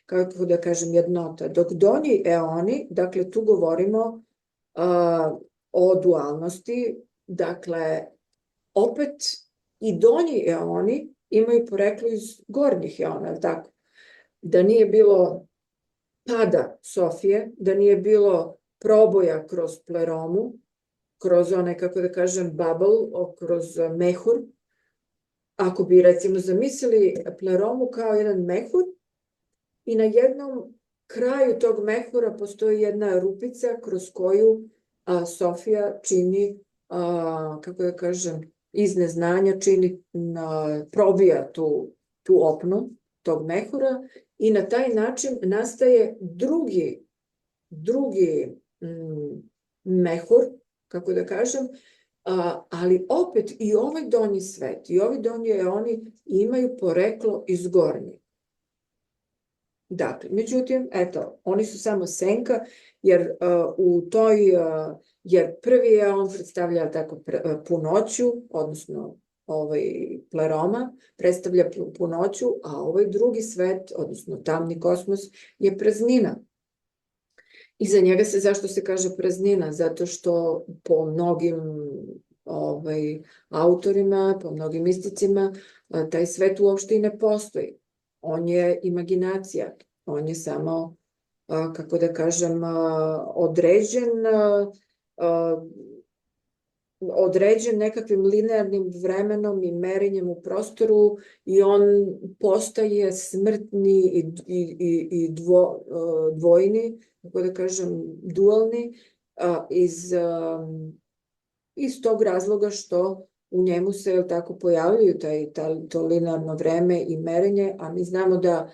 kako da kažem, jednota. Dok donji eoni, dakle, tu govorimo o dualnosti, dakle, opet i donji eoni imaju poreklo iz gornjih eona, ali tako? Da nije bilo pada Sofije, da nije bilo proboja kroz pleromu, kroz onaj, kako da kažem, bubble, kroz mehur. Ako bi, recimo, zamislili pleromu kao jedan mehur i na jednom kraju tog mehura postoji jedna rupica kroz koju Sofija čini, kako da kažem, iz neznanja čini, probija tu opnu tog mehura i na taj način nastaje drugi mehur, kako da kažem, ali opet i ovaj donji svet i ovi donji eoni imaju poreklo iz gornjeg. Dakle, međutim, eto, oni su samo senka, jer jer prvi eon predstavlja tako punoću, odnosno pleroma predstavlja punoću, a ovaj drugi svet, odnosno tamni kosmos, je praznina. I za njega zašto se kaže praznina? Zato što po mnogim autorima, po mnogim misticima, taj svet uopšte i ne postoji. On je imaginacija, on je samo, kako da kažem, određen nekakvim linearnim vremenom i merenjem u prostoru i on postaje smrtni i dvojni, kako da kažem, dualni, iz tog razloga što u njemu se tako pojavljuju to linearno vreme i merenje, a mi znamo da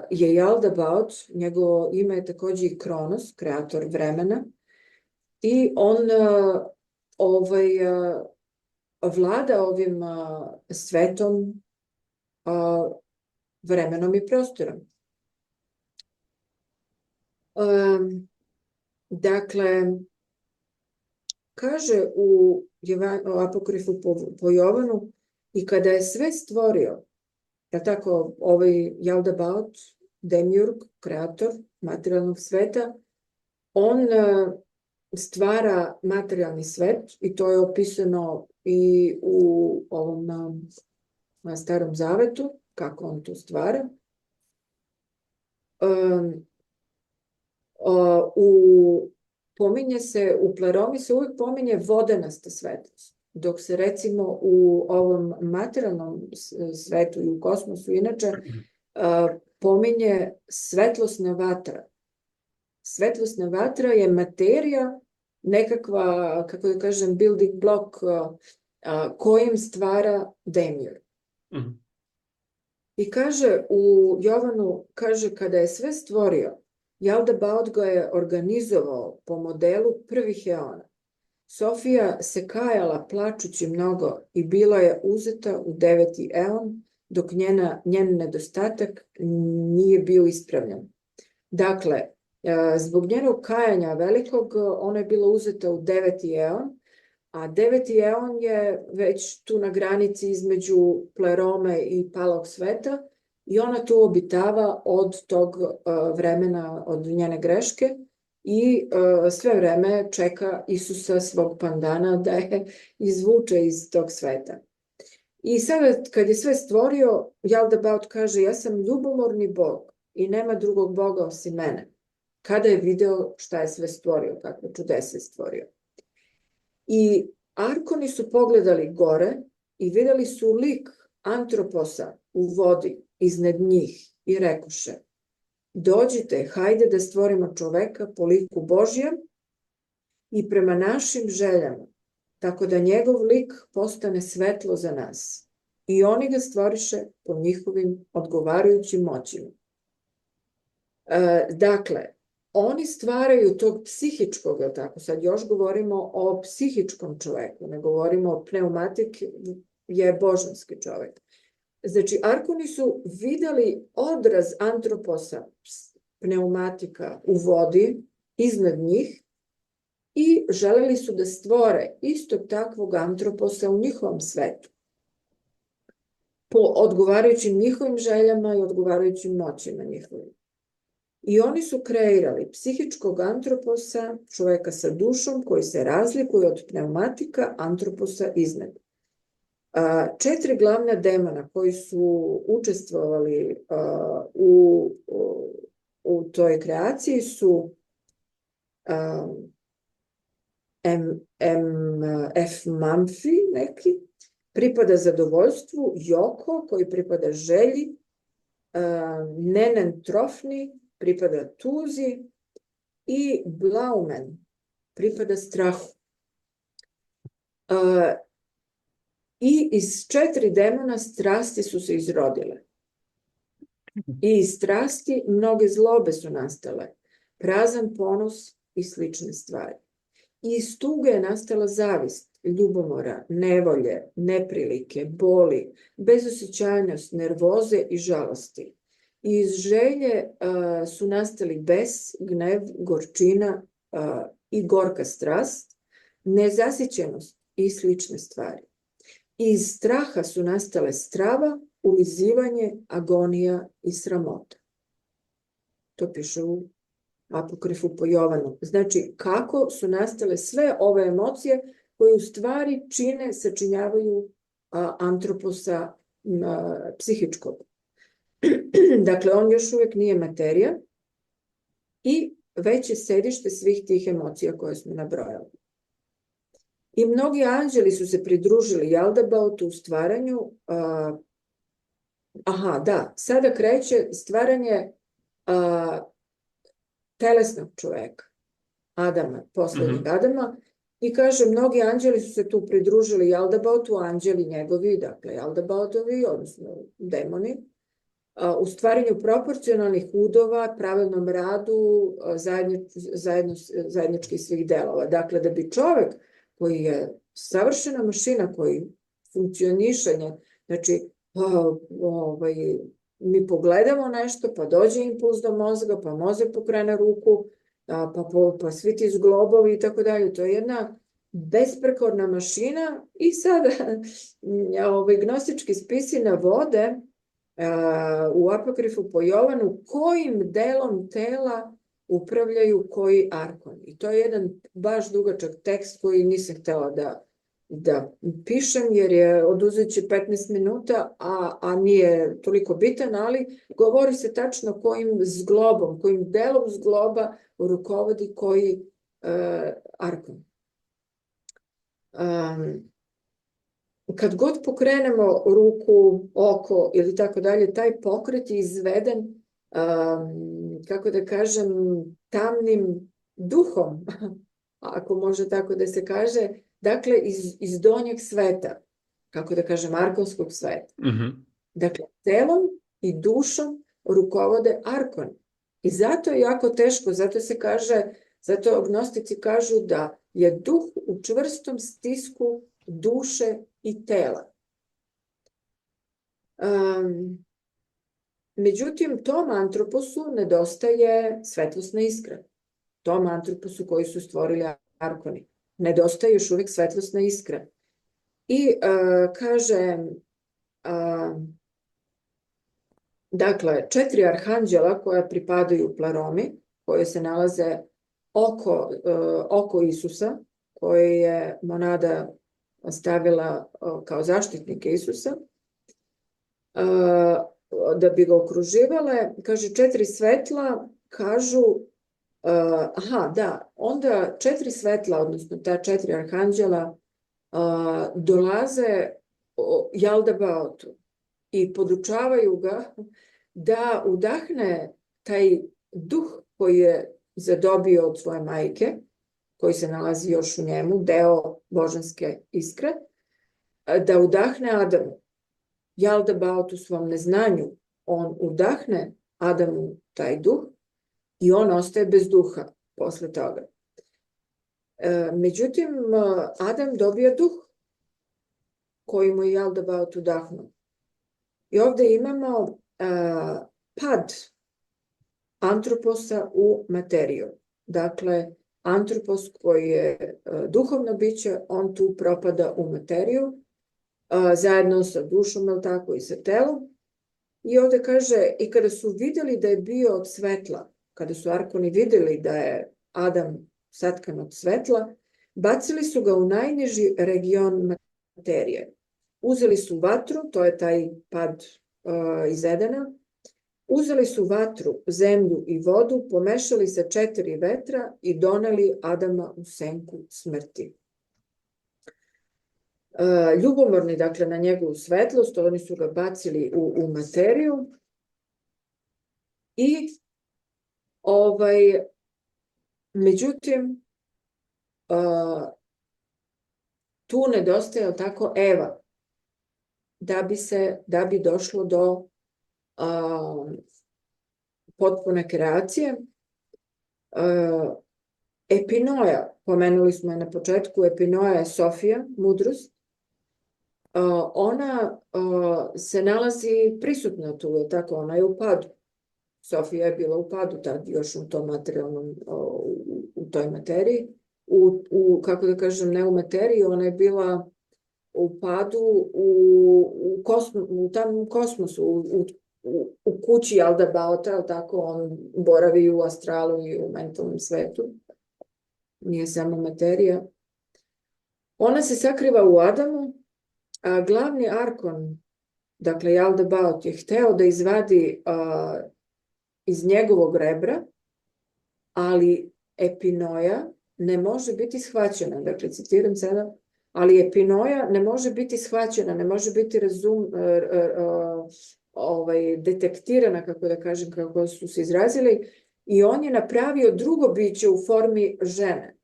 je Jaldabaoth, njegovo ime je takođe i Kronos, kreator vremena, i on vlada ovim svetom, vremenom i prostorom. Dakle, kaže u apokrifu po Jovanu, i kada je sve stvorio, je tako, Jaldabaoth, demiurg, kreator materijalnog sveta, on stvara materijalni svet i to je opisano i u ovom Starom zavetu, kako on to stvara. U pleromi se uvijek pominje vodenasta svetlost, dok se recimo u ovom materijalnom svetu i u kosmosu inače pominje svetlosna vatra. Svetlosna vatra je materija, nekakva, kako da kažem, building block kojim stvara demiurg. I kaže u Jovanu, kaže, kada je sve stvorio, Jaldabaoth ga je organizovao po modelu prvih eona. Sofija se kajala plačući mnogo i bila je uzeta u 9. eon, dok njen nedostatak nije bio ispravljen. Dakle, zbog njenog kajanja velikog, ona je bila uzeta u 9. eon, a 9. eon je već tu na granici između plerome i palog sveta i ona tu obitava od tog vremena, od njene greške i sve vreme čeka Isusa, svog pandana, da je izvuče iz tog sveta. I sada kad je sve stvorio, Jaldabaoth kaže, ja sam ljubomorni Bog i nema drugog Boga osim mene. Kada je video šta je sve stvorio, kakve čudese je stvorio. I arkoni su pogledali gore i videli su lik Antroposa u vodi iznad njih i rekoše, dođite, hajde da stvorimo čoveka po liku Božjem i prema našim željama, tako da njegov lik postane svetlo za nas. I oni ga stvoriše po njihovim odgovarajućim moćima. Dakle, oni stvaraju tog psihičkog, tako sad još govorimo o psihičkom čoveku, ne govorimo o pneumatik, je božanski čovek. Znači, arkoni su videli odraz Antroposa, pneumatika u vodi, iznad njih i želeli su da stvore istog takvog Antroposa u njihovom svetu. Po odgovarajućim njihovim željama i odgovarajućim moćima njihovim. I oni su kreirali psihičkog Antroposa, čoveka sa dušom koji se razlikuje od pneumatika Antroposa iznad. 4 glavna demona koji su učestvovali u u toj kreaciji su F. Mamfi neki, pripada zadovoljstvu, Joko koji pripada želji, Nenen Trofni pripada tuzi i Blaumen pripada strahu. I iz 4 demona strasti su se izrodile. I iz strasti mnoge zlobe su nastale, prazan ponos i slične stvari. I iz tuge je nastala zavist, ljubomora, nevolje, neprilike, boli, bezosjećajnost, nervoze i žalosti. I iz želje su nastali bes, gnev, gorčina i gorka strast, nezasićenost i slične stvari. I iz straha su nastale strava, ulizivanje, agonija i sramota. To piše u Apokrifu po Jovanu. Znači, kako su nastale sve ove emocije koje u stvari sačinjavaju antroposa psihičkog. Dakle, on još uvijek nije materija i već je sedište svih tih emocija koje smo nabrojali. I mnogi anđeli su se pridružili Jaldabaotu u stvaranju. Sada kreće stvaranje telesnog čoveka, Adama, poslednjeg Adama, i kaže, mnogi anđeli su se tu pridružili Jaldabaotu, anđeli njegovi, dakle Jaldabaotovi, odnosno demoni, u stvaranju proporcionalnih udova, pravilnom radu, zajedničkih svih delova. Dakle, da bi čovek koji je savršena mašina, koji funkcionišanje, znači, mi pogledamo nešto, pa dođe impuls do mozga, pa mozak pokrene ruku, pa svi ti zglobovi i tako dalje. To je jedna besprekorna mašina i sada gnostički spisi navode u Apokrifu po Jovanu kojim delom tela upravljaju koji arkoni. I to je jedan baš dugačak tekst koji nisam htjela da pišem jer je oduzeći 15 minuta, a nije toliko bitan, ali govori se tačno kojim zglobom, kojim delom zgloba rukovodi koji arkon. Kad god pokrenemo ruku, oko ili tako dalje, taj pokret je izveden, kako da kažem, tamnim duhom, ako može tako da se kaže, dakle iz donjeg sveta, kako da kažem, arkonskog sveta. Dakle, telom i dušom rukovode arkon. I zato je jako teško, zato agnostici kažu da je duh u čvrstom stisku duše i tela. Međutim, tom antroposu nedostaje svetlosna iskra. Tom antroposu koji su stvorili arkoni. Nedostaje još uvijek svetlosna iskra. I kaže, dakle, 4 arhanđela koja pripadaju Plaromi, koje se nalaze oko Isusa, koje je monada stavila kao zaštitnike Isusa, da bi ga okruživale, kaže 4 svetla, kažu, onda 4 svetla, odnosno ta 4 arhanđela, dolaze Jaldabaotu i podučavaju ga da udahne taj duh koji je zadobio od svoje majke, koji se nalazi još u njemu, deo božanske iskre, da udahne Adamu. Jaldabaot u svom neznanju, on udahne Adamu taj duh i on ostaje bez duha posle toga. Međutim, Adam dobija duh koji mu je Jaldabaot udahnuo. I ovdje imamo pad antroposa u materiju. Dakle, antropos koji je duhovno biće, on tu propada u materiju, zajedno sa dušom, ili tako, i sa telom. I ovdje kaže, i kada su vidjeli da je bio od svetla, kada su arkoni vidjeli da je Adam satkan od svetla, bacili su ga u najniži region materije. Uzeli su vatru, to je taj pad iz Edena, uzeli su vatru, zemlju i vodu, pomešali sa 4 vetra i doneli Adama u senku smrti. Ljubomorni, dakle, na njegovu svetlost, oni su ga bacili u materiju i međutim, tu nedostaje tako Eva, da bi došlo do potpune kreacije. Epinoja, pomenuli smo je na početku, Epinoja je Sofija, mudrost. Ona se nalazi prisutna tu, je tako, ona je u padu. Sofija je bila u padu tad, još u tom materijalnom, u toj materiji. Kako da kažem, ne u materiji, ona je bila u padu u tamnom kosmosu, u kući Aldebaota, tako, on boravi u astralu i u mentalnom svetu. Nije samo materija. Ona se sakriva u Adamu, a glavni arkon, dakle Aldebaot, je hteo da izvadi iz njegovog rebra, ali Epinoja ne može biti shvaćena. Dakle, citiram sada, ali Epinoja ne može biti shvaćena, ne može biti detektirana, kako da kažem, kako su se izrazili, i on je napravio drugo biće u formi žene,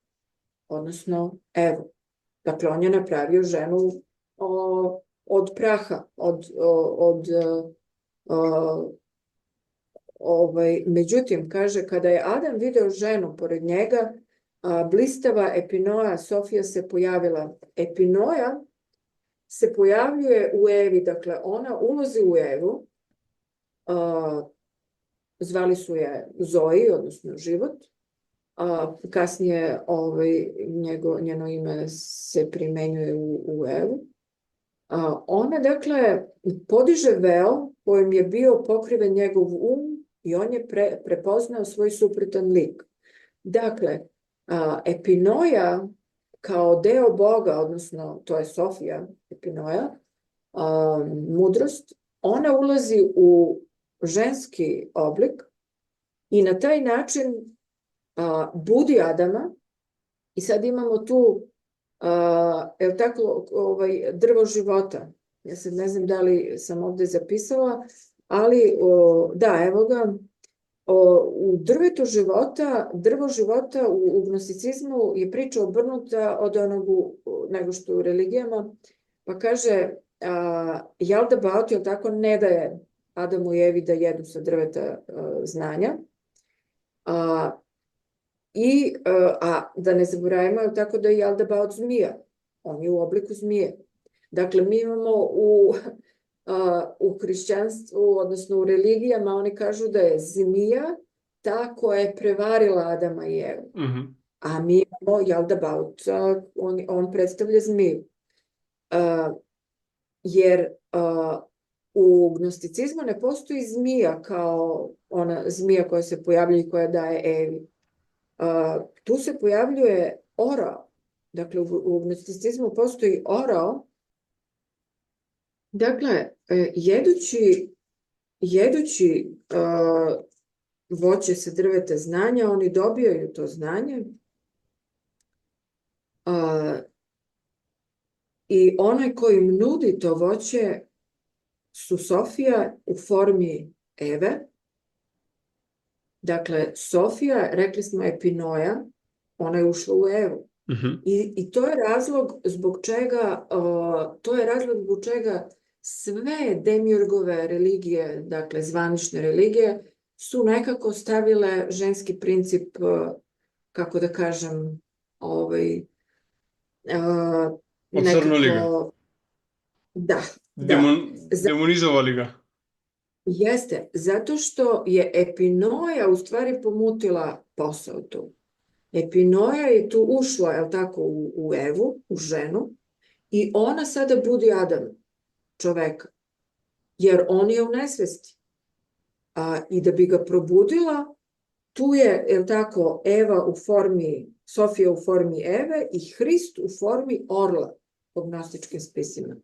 odnosno Evu. Dakle, on je napravio ženu od praha, međutim, kaže, kada je Adam video ženu pored njega, blistava Epinoja, Sofija se pojavila. Epinoja se pojavljuje u Evi, dakle, ona ulazi u Evu, zvali su je Zoji, odnosno život, kasnije njeno ime se primenjuje u Evu. Ona, dakle, podiže veo kojim je bio pokriven njegov i on je prepoznao svoj suprotan lik. Dakle, Epinoja kao deo Boga, odnosno to je Sofija, Epinoja, mudrost, ona ulazi u ženski oblik i na taj način budi Adama. I sad imamo tu drvo života. Ja sad ne znam da li sam ovde zapisala, ali da, evo ga, u drvo života u gnosticizmu je priča obrnuta od onog nego što u religijama, pa kaže Aldebaot, jel tako, ne daje Adamu i Evi da jedu sa drveta znanja, a da ne zaboravimo, jel tako, da je Aldebaot zmija, on je u obliku zmije. Dakle, mi imamo u hrišćanstvu, odnosno u religijama, oni kažu da je zmija ta koja je prevarila Adama i Evu. A mi imamo Aldebaot, on predstavlja zmiju. Jer u gnosticizmu ne postoji zmija kao ona zmija koja se pojavljuje i koja daje Evi. Tu se pojavljuje orao. Dakle, u gnosticizmu postoji orao. Dakle, jedući voće sa drveta znanja, oni dobijaju to znanje i onaj koji im nudi to voće su Sofija u formi Eve. Dakle, Sofija, rekli smo Epinoja, ona je ušla u Evu. I to je razlog zbog čega sve demiurgove religije, dakle zvanične religije, su nekako stavile ženski princip, kako da kažem, Ocrnuli ga. Da. Demonizovali ga. Jeste, zato što je Epinoja u stvari pomutila posao tu. Epinoja je tu ušla, je li tako, u Evu, u ženu, i ona sada budi Adam, čoveka, jer on je u nesvesti. I da bi ga probudila, tu je li tako, Sofija u formi Eve i Hrist u formi orla po gnostičkim spisima.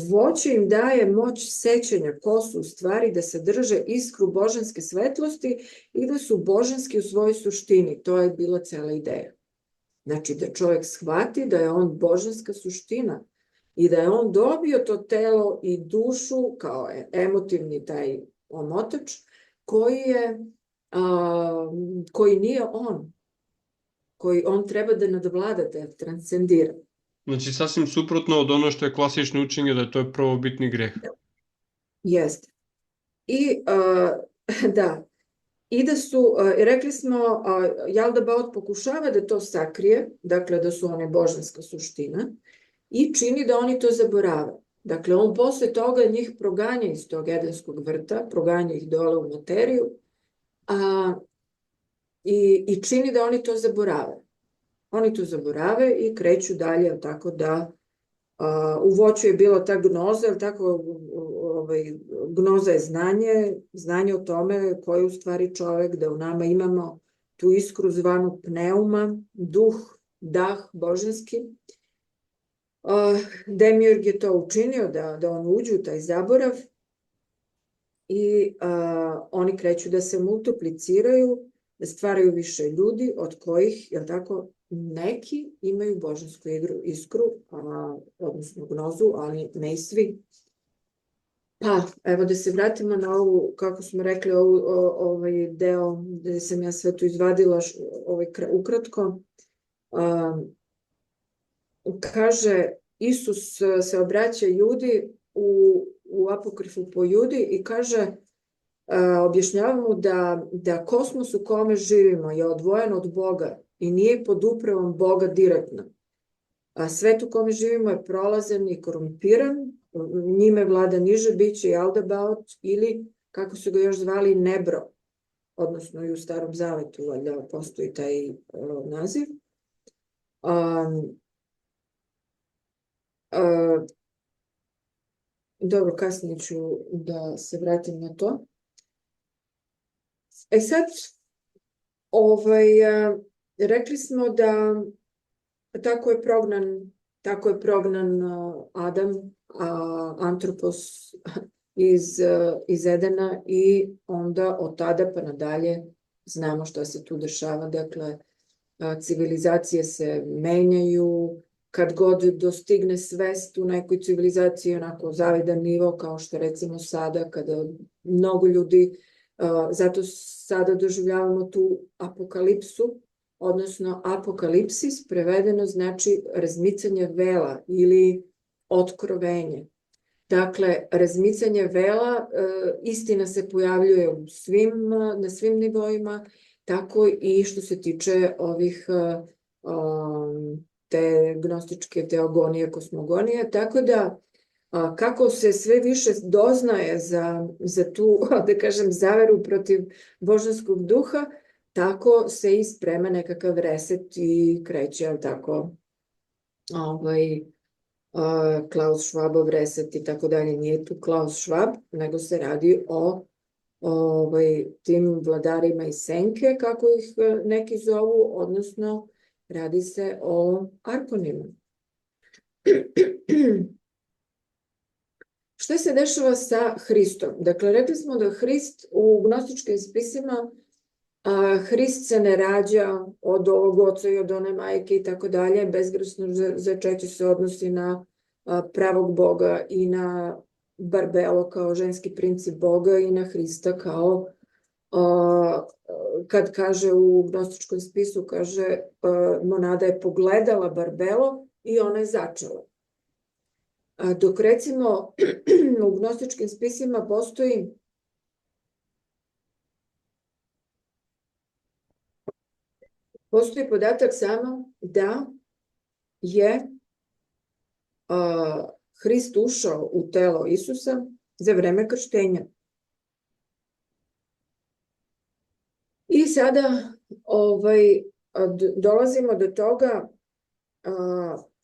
Voće im daje moć sećanja ko su u stvari, da sadrže iskru božanske svetlosti i da su božanski u svojoj suštini. To je bila cela ideja. Znači da čovjek shvati da je on božanska suština i da je on dobio to telo i dušu kao emotivni taj omotač koji nije on, koji on treba da nadvlada, da transcendira. Znači, sasvim suprotno od ono što je klasično učenje, da to je prvobitni greh. Jeste. I da, i da su, rekli smo, Jaldabaoth pokušava da to sakrije, dakle da su one božanska suština, i čini da oni to zaborave. Dakle, on posle toga njih proganja iz tog edenskog vrta, proganja ih dole u materiju, i čini da oni to zaborave. Oni to zaborave i kreću dalje, tako da u voću je bila ta gnoza, ali tako, gnoza je znanje o tome ko je u stvari čovek, da u nama imamo tu iskru zvanu pneuma, duh, dah božanski. Demiurg je to učinio, da on uđe u taj zaborav i oni kreću da se multipliciraju, da stvaraju više ljudi, od kojih, jel tako, neki imaju božansku iskru, odnosno gnozu, ali ne i svi. Pa, evo da se vratimo na ovu, kako smo rekli, ovaj deo gde sam ja sve tu izvadila ukratko. Kaže, Isus se obraća Judi u apokrifu po Judi i kaže, objašnjava mu da kosmos u kome živimo je odvojen od Boga i nije pod upravom Boga direktno. A svet u kome živimo je prolazan i korumpiran, njime vlada niže biće Jaldabaoth ili, kako su ga još zvali, Nebro, odnosno i u Starom Zavetu valjda postoji taj naziv. Dobro, kasnije ću da se vratim na to. Sad, rekli smo da tako je prognan Adam, antropos iz Edena, i onda od tada pa nadalje znamo šta se tu dešava. Dakle, civilizacije se menjaju, kad god dostigne svest u nekoj civilizaciji onako zavidan nivo, kao što recimo sada, kada mnogo ljudi, zato sada doživljavamo tu apokalipsu, odnosno apokalipsis, prevedeno znači razmicanje vela ili otkrovenje. Dakle, razmicanje vela, istina se pojavljuje na svim nivoima, tako i što se tiče ovih te gnostičke teogonije, kosmogonije, tako da kako se sve više doznaje za tu, da kažem, zaveru protiv božanskog duha, tako se i sprema nekakav reset i kreće, ali tako, Klaus Schwabov reset i tako dalje. Nije tu Klaus Schwab, nego se radi o tim vladarima iz senke, kako ih neki zovu, odnosno radi se o arkonima. Šta se dešava sa Hristom? Dakle, rekli smo da Hrist u gnostičkim spisima, Hrist se ne rađa od ovog oca i od one majke i tako dalje, bezgrešno začeće se odnosi na pravog Boga i na Barbelo kao ženski princip Boga i na Hrista kao, kad kaže u gnostičkom spisu, kaže, monada je pogledala Barbelo i ona je začela. Dok recimo u gnostičkim spisima postoji podatak samo da je Hrist ušao u telo Isusa za vreme krštenja. I sada dolazimo do toga,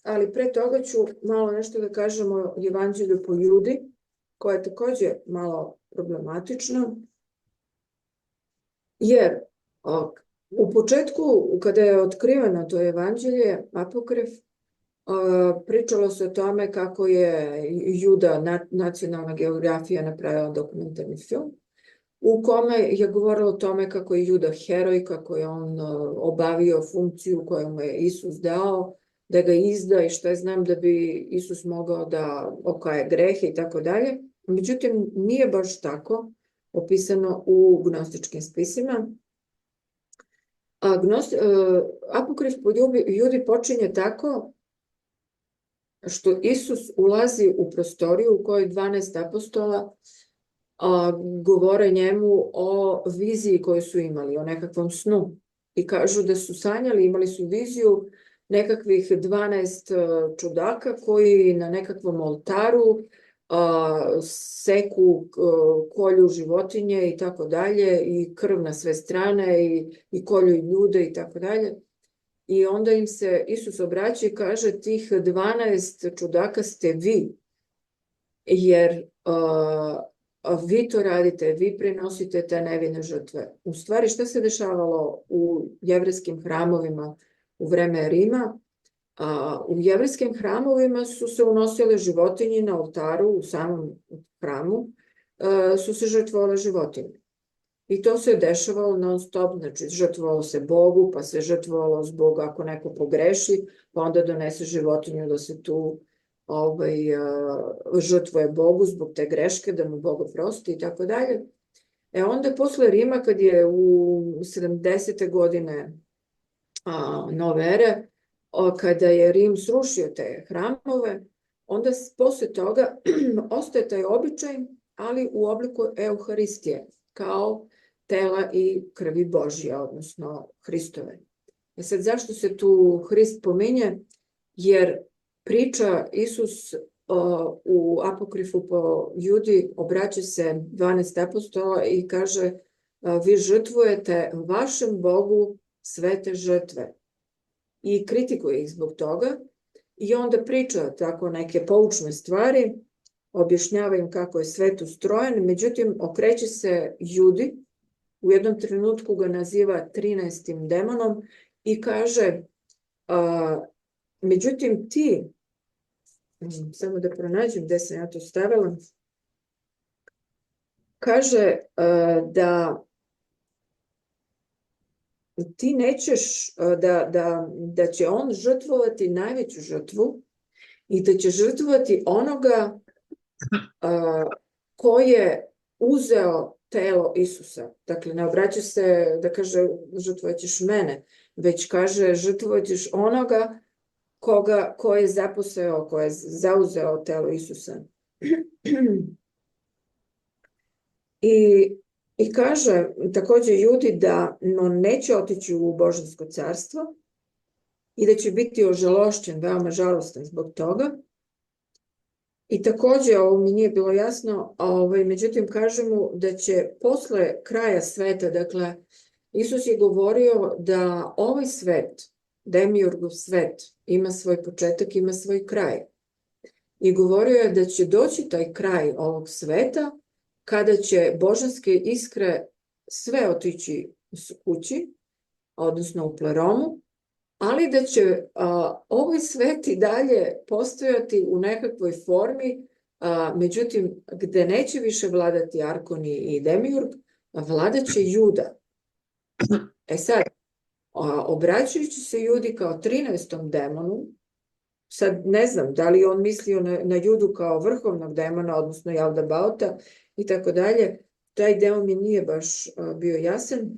ali pre toga ću malo nešto da kažem o Evanđelju po Judi, koje je takođe malo problematično, jer u početku, kada je otkriveno to evanđelje, apokrif, Pričalo se o tome kako je Juda, nacionalna geografija, napravila dokumentarni film u kome je govorilo o tome kako je Juda heroj, kako je on obavio funkciju koju mu je Isus dao, da ga izda i što je znam da bi Isus mogao da okaje grehe i tako dalje. Međutim, nije baš tako opisano u gnostičkim spisima. Apokrif po Judi počinje tako što Isus ulazi u prostoriju u kojoj 12 apostola govore njemu o viziji koju su imali, o nekakvom snu. I kažu da su sanjali, imali su viziju nekakvih 12 čudaka koji na nekakvom oltaru seku, kolju životinje i tako dalje, i krv na sve strane i kolju ljude i tako dalje. I onda im se Isus obraća i kaže, tih 12 čudaka ste vi, jer vi to radite, vi prinosite te nevine žrtve. U stvari, što se dešavalo u jevrejskim hramovima u vreme Rima? U jevrejskim hramovima su se unosile životinje na oltaru, u samom hramu su se žrtvovale životinje. I to se dešavalo non stop, znači žrtvovalo se Bogu, pa se žrtvovalo zbog ako neko pogreši, pa onda donese životinju da se tu žrtvuje Bogu zbog te greške, da mu Bog oprosti i tako dalje. Onda posle Rima, kad je u 70. godine nove ere, kada je Rim srušio te hramove, onda posle toga ostaje taj običaj, ali u obliku Euharistije, kao tela i krvi Božje, odnosno Hristove. Sad, zašto se tu Hrist pominje? Jer priča Isus u apokrifu po Judi, obraća se 12 apostola i kaže, vi žrtvujete vašem Bogu svete žrtve. I kritikuje ih zbog toga i onda priča tako neke poučne stvari, objašnjava im kako je svet ustrojen, međutim okreće se Judi, u jednom trenutku ga naziva 13. demonom i kaže, međutim ti, samo da pronađem gde sam ja to stavila, kaže da ti nećeš, da će on žrtvovati najveću žrtvu i da će žrtvovati onoga ko je uzeo telo Isusa. Dakle, ne obraća se da kaže žrtvovat ćeš mene, već kaže žrtvovat ćeš onoga ko je zaposeo, ko je zauzeo telo Isusa. I kaže također Judi da on neće otići u Božansko carstvo i da će biti ožalošćen, veoma žalostan zbog toga. I također, ovo mi nije bilo jasno, međutim kaže mu da će posle kraja sveta, dakle, Isus je govorio da ovaj svet, demiurgov svet, ima svoj početak, ima svoj kraj. I govorio je da će doći taj kraj ovog sveta kada će božanske iskre sve otići kući, odnosno u pleromu, ali da će ovaj svet i dalje postojati u nekakvoj formi, međutim, gde neće više vladati Arkoni i Demiurg, vladaće Juda. Sad, obraćajući se Judi kao 13. demonu, sad ne znam da li on mislio na Judu kao vrhovnog demona, odnosno Jaldabaota i tako dalje, taj deo mi nije baš bio jasan.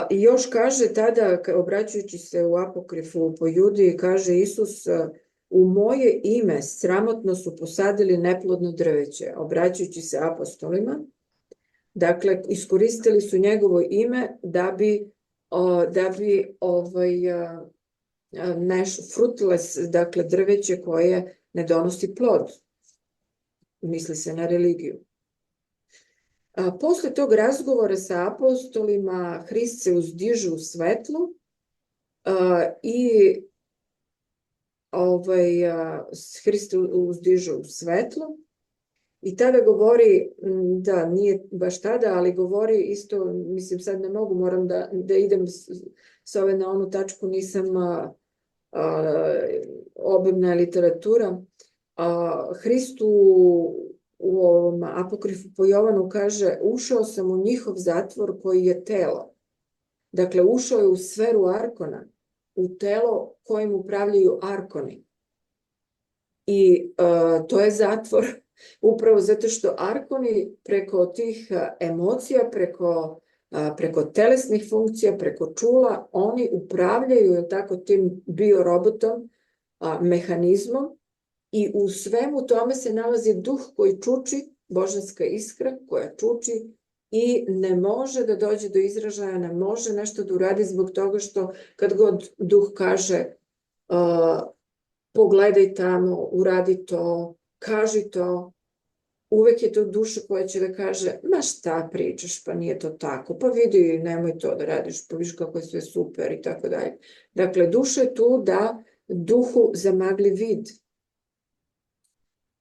I još kaže tada, obraćajući se u apokrifu po Judi, kaže Isus, u moje ime sramotno su posadili neplodno drveće, obraćajući se apostolima. Dakle, iskoristili su njegovo ime da bi fruitless, dakle drveće koje ne donosi plod. Misli se na religiju. Posle tog razgovora sa apostolima, Hrist se uzdiže u svetlu i Hrist uzdiže u svetlo i tada govori, da nije baš tada, ali govori isto, mislim sad ne mogu, moram da idem s ove na onu tačku, nisam obimna je literatura. Hristu u ovom apokrifu po Jovanu kaže: ušao sam u njihov zatvor koji je telo. Dakle, ušao je u sferu arkona, u telo kojim upravljaju arkoni. I to je zatvor upravo zato što arkoni preko tih emocija, preko telesnih funkcija, preko čula, oni upravljaju tako tim biorobotom, mehanizmom, i u svemu tome se nalazi duh koji čuči, božanska iskra koja čuči i ne može da dođe do izražaja, ne može nešto da uradi zbog toga što kad god duh kaže pogledaj tamo, uradi to, kaži to, uvek je to duša koja će da kaže ma šta pričaš, pa nije to tako, pa vidi, nemoj to da radiš, pa viš kako je sve super i tako dalje. Dakle, duša je tu da duhu zamagli vid,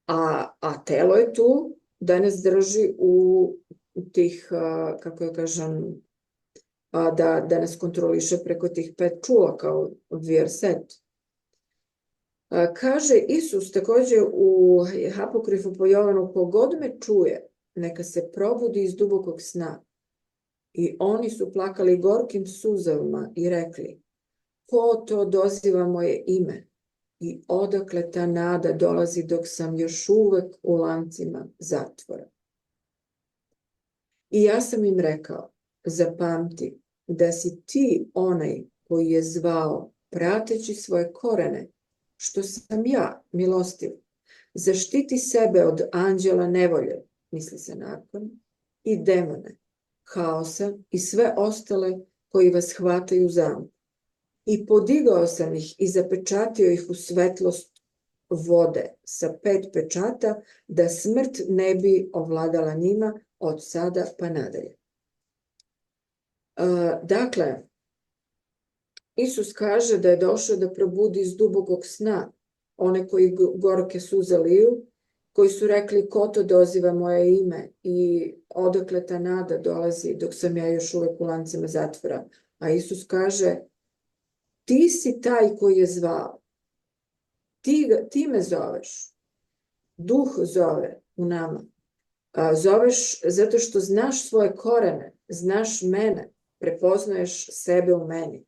a telo je tu da nas drži u tih, kako ja kažem, da nas kontroliše preko tih 5 čula kao vjerset. Kaže Isus takođe u apokrifu po Jovanu: kogod me čuje, neka se probudi iz dubokog sna. I oni su plakali gorkim suzavima i rekli: ko to doziva moje ime? I odakle ta nada dolazi dok sam još uvek u lancima zatvora? I ja sam im rekao: zapamti da si ti onaj koji je zvao, prateći svoje korene, što sam ja, milostiv. Zaštiti sebe od anđela nevolje, misli se na arkon, i demone, haosa i sve ostale koji vas hvataju zamku. I podigao sam ih i zapečatio ih u svetlost vode sa 5 pečata, da smrt ne bi ovladala njima od sada pa nadalje. Dakle, Isus kaže da je došao da probudi iz dubokog sna one koji gorke suze liju, koji su rekli: ko to doziva moje ime i odakle ta nada dolazi dok sam ja još uvek u lancima zatvora. A Isus kaže: ti si taj koji je zvao, ti me zoveš, duh zove u nama. Zoveš zato što znaš svoje korene, znaš mene, prepoznaješ sebe u meni.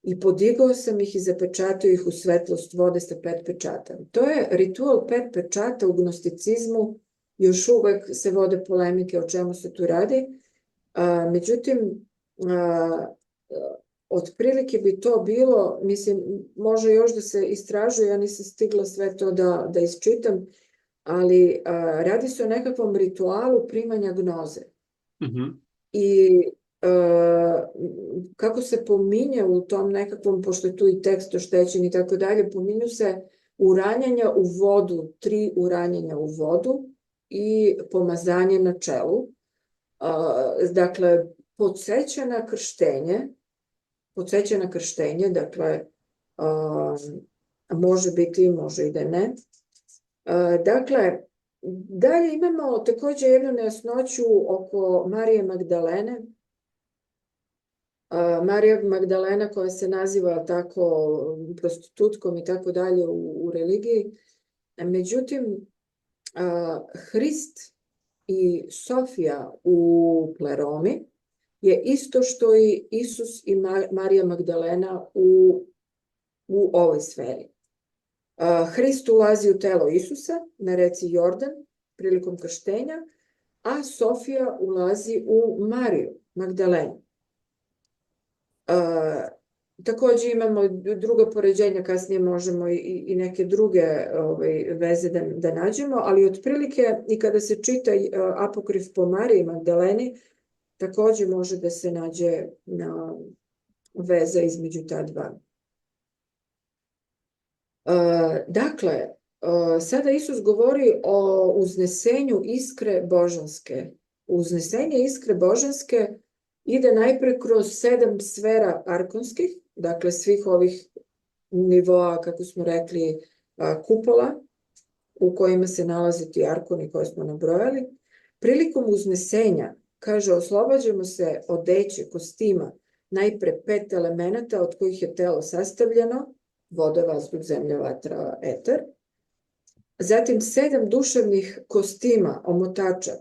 I podigao sam ih i zapečatio ih u svetlost vode sa 5 pečata. To je ritual 5 pečata u gnosticizmu. Još uvek se vode polemike o čemu se tu radi. Međutim, otprilike bi to bilo, mislim, može još da se istražuje, ja nisam stigla sve to da isčitam, ali radi se o nekakvom ritualu primanja gnoze. I kako se pominje u tom nekakvom, pošto je tu i tekst oštećen i tako dalje, pominju se uranjanja u vodu, 3 uranjanja u vodu i pomazanje na čelu. Dakle, podsjeća na krštenje, dakle, može biti, može i da ne. Dakle, dalje imamo također jednu nejasnoću oko Marije Magdalene. Marija Magdalena, koja se naziva tako prostitutkom i tako dalje u religiji. Međutim, Hrist i Sofija u Pleromi je isto što i Isus i Marija Magdalena u ovoj sferi. Hrist ulazi u telo Isusa na reci Jordan prilikom krštenja, a Sofija ulazi u Mariju Magdalenu. Također imamo druga poređenja, kasnije možemo i neke druge veze da nađemo, ali otprilike i kada se čita apokrif po Mariji Magdaleni, također može da se nađe veza između ta dva. Dakle, sada Isus govori o uznesenju iskre božanske. Uznesenje iskre božanske ide najpre kroz 7 sfera arkonskih, dakle svih ovih nivoa, kako smo rekli, kupola u kojima se nalaze ti arkoni koje smo nabrojali. Prilikom uznesenja, kaže, oslobađamo se odeće, kostima, najpre 5 elemenata od kojih je telo sastavljeno, voda, vazduh, zemlja, vatra, eter. Zatim 7 duševnih kostima, omotača.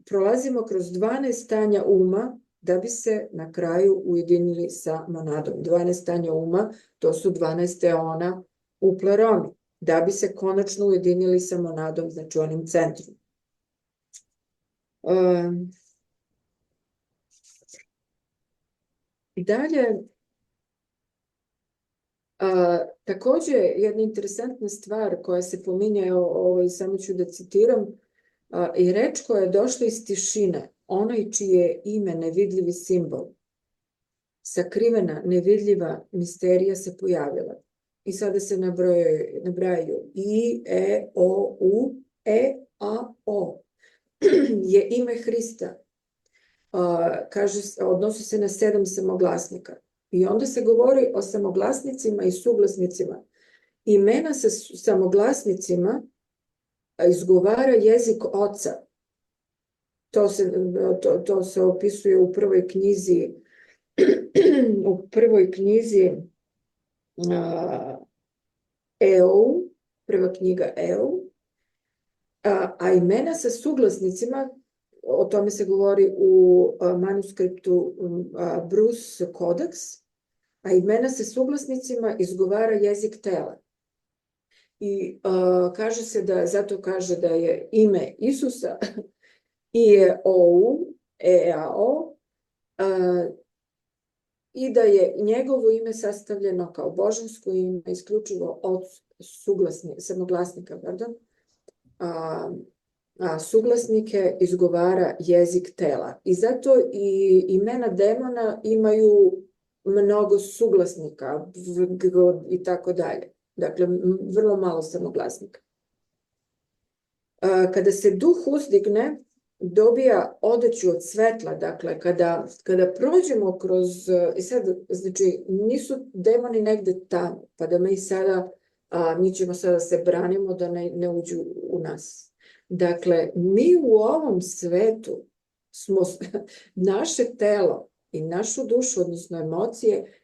Prolazimo kroz 12 stanja uma da bi se na kraju ujedinili sa monadom. 12 stanja uma, to su 12 eona u pleromi, da bi se konačno ujedinili sa monadom, znači onim centrom. Dalje, takođe jedna interesantna stvar koja se pominje, samo ću da citiram, i reč koja je došla iz tišine, onaj čije je ime nevidljivi simbol, sakrivena, nevidljiva misterija se pojavila. I sada se nabrajaju I, E, O, U, E, A, O. Je ime Hrista. Kaže, odnosi se na 7 samoglasnika. I onda se govori o samoglasnicima i suglasnicima. Imena sa samoglasnicima izgovara jezik oca. To se opisuje u prvoj knjizi EU, prva knjiga EU, a imena sa suglasnicima, o tome se govori u manuskriptu Bruce Codex, a imena sa suglasnicima izgovara jezik tela. I zato kaže da je ime Isusa IEOU, EAO, i da je njegovo ime sastavljeno kao božansko ime isključivo od samoglasnika, a suglasnike izgovara jezik tela. I zato i imena demona imaju mnogo suglasnika i tako dalje. Dakle, vrlo malo samoglasnika. Kada se duh uzdigne, dobija odeću od svetla. Dakle, kada prođemo kroz... I sad, znači, nisu demoni negde tamo, pa da mi ćemo sada se branimo da ne uđu u nas. Dakle, mi u ovom svetu smo, naše telo i našu dušu, odnosno emocije,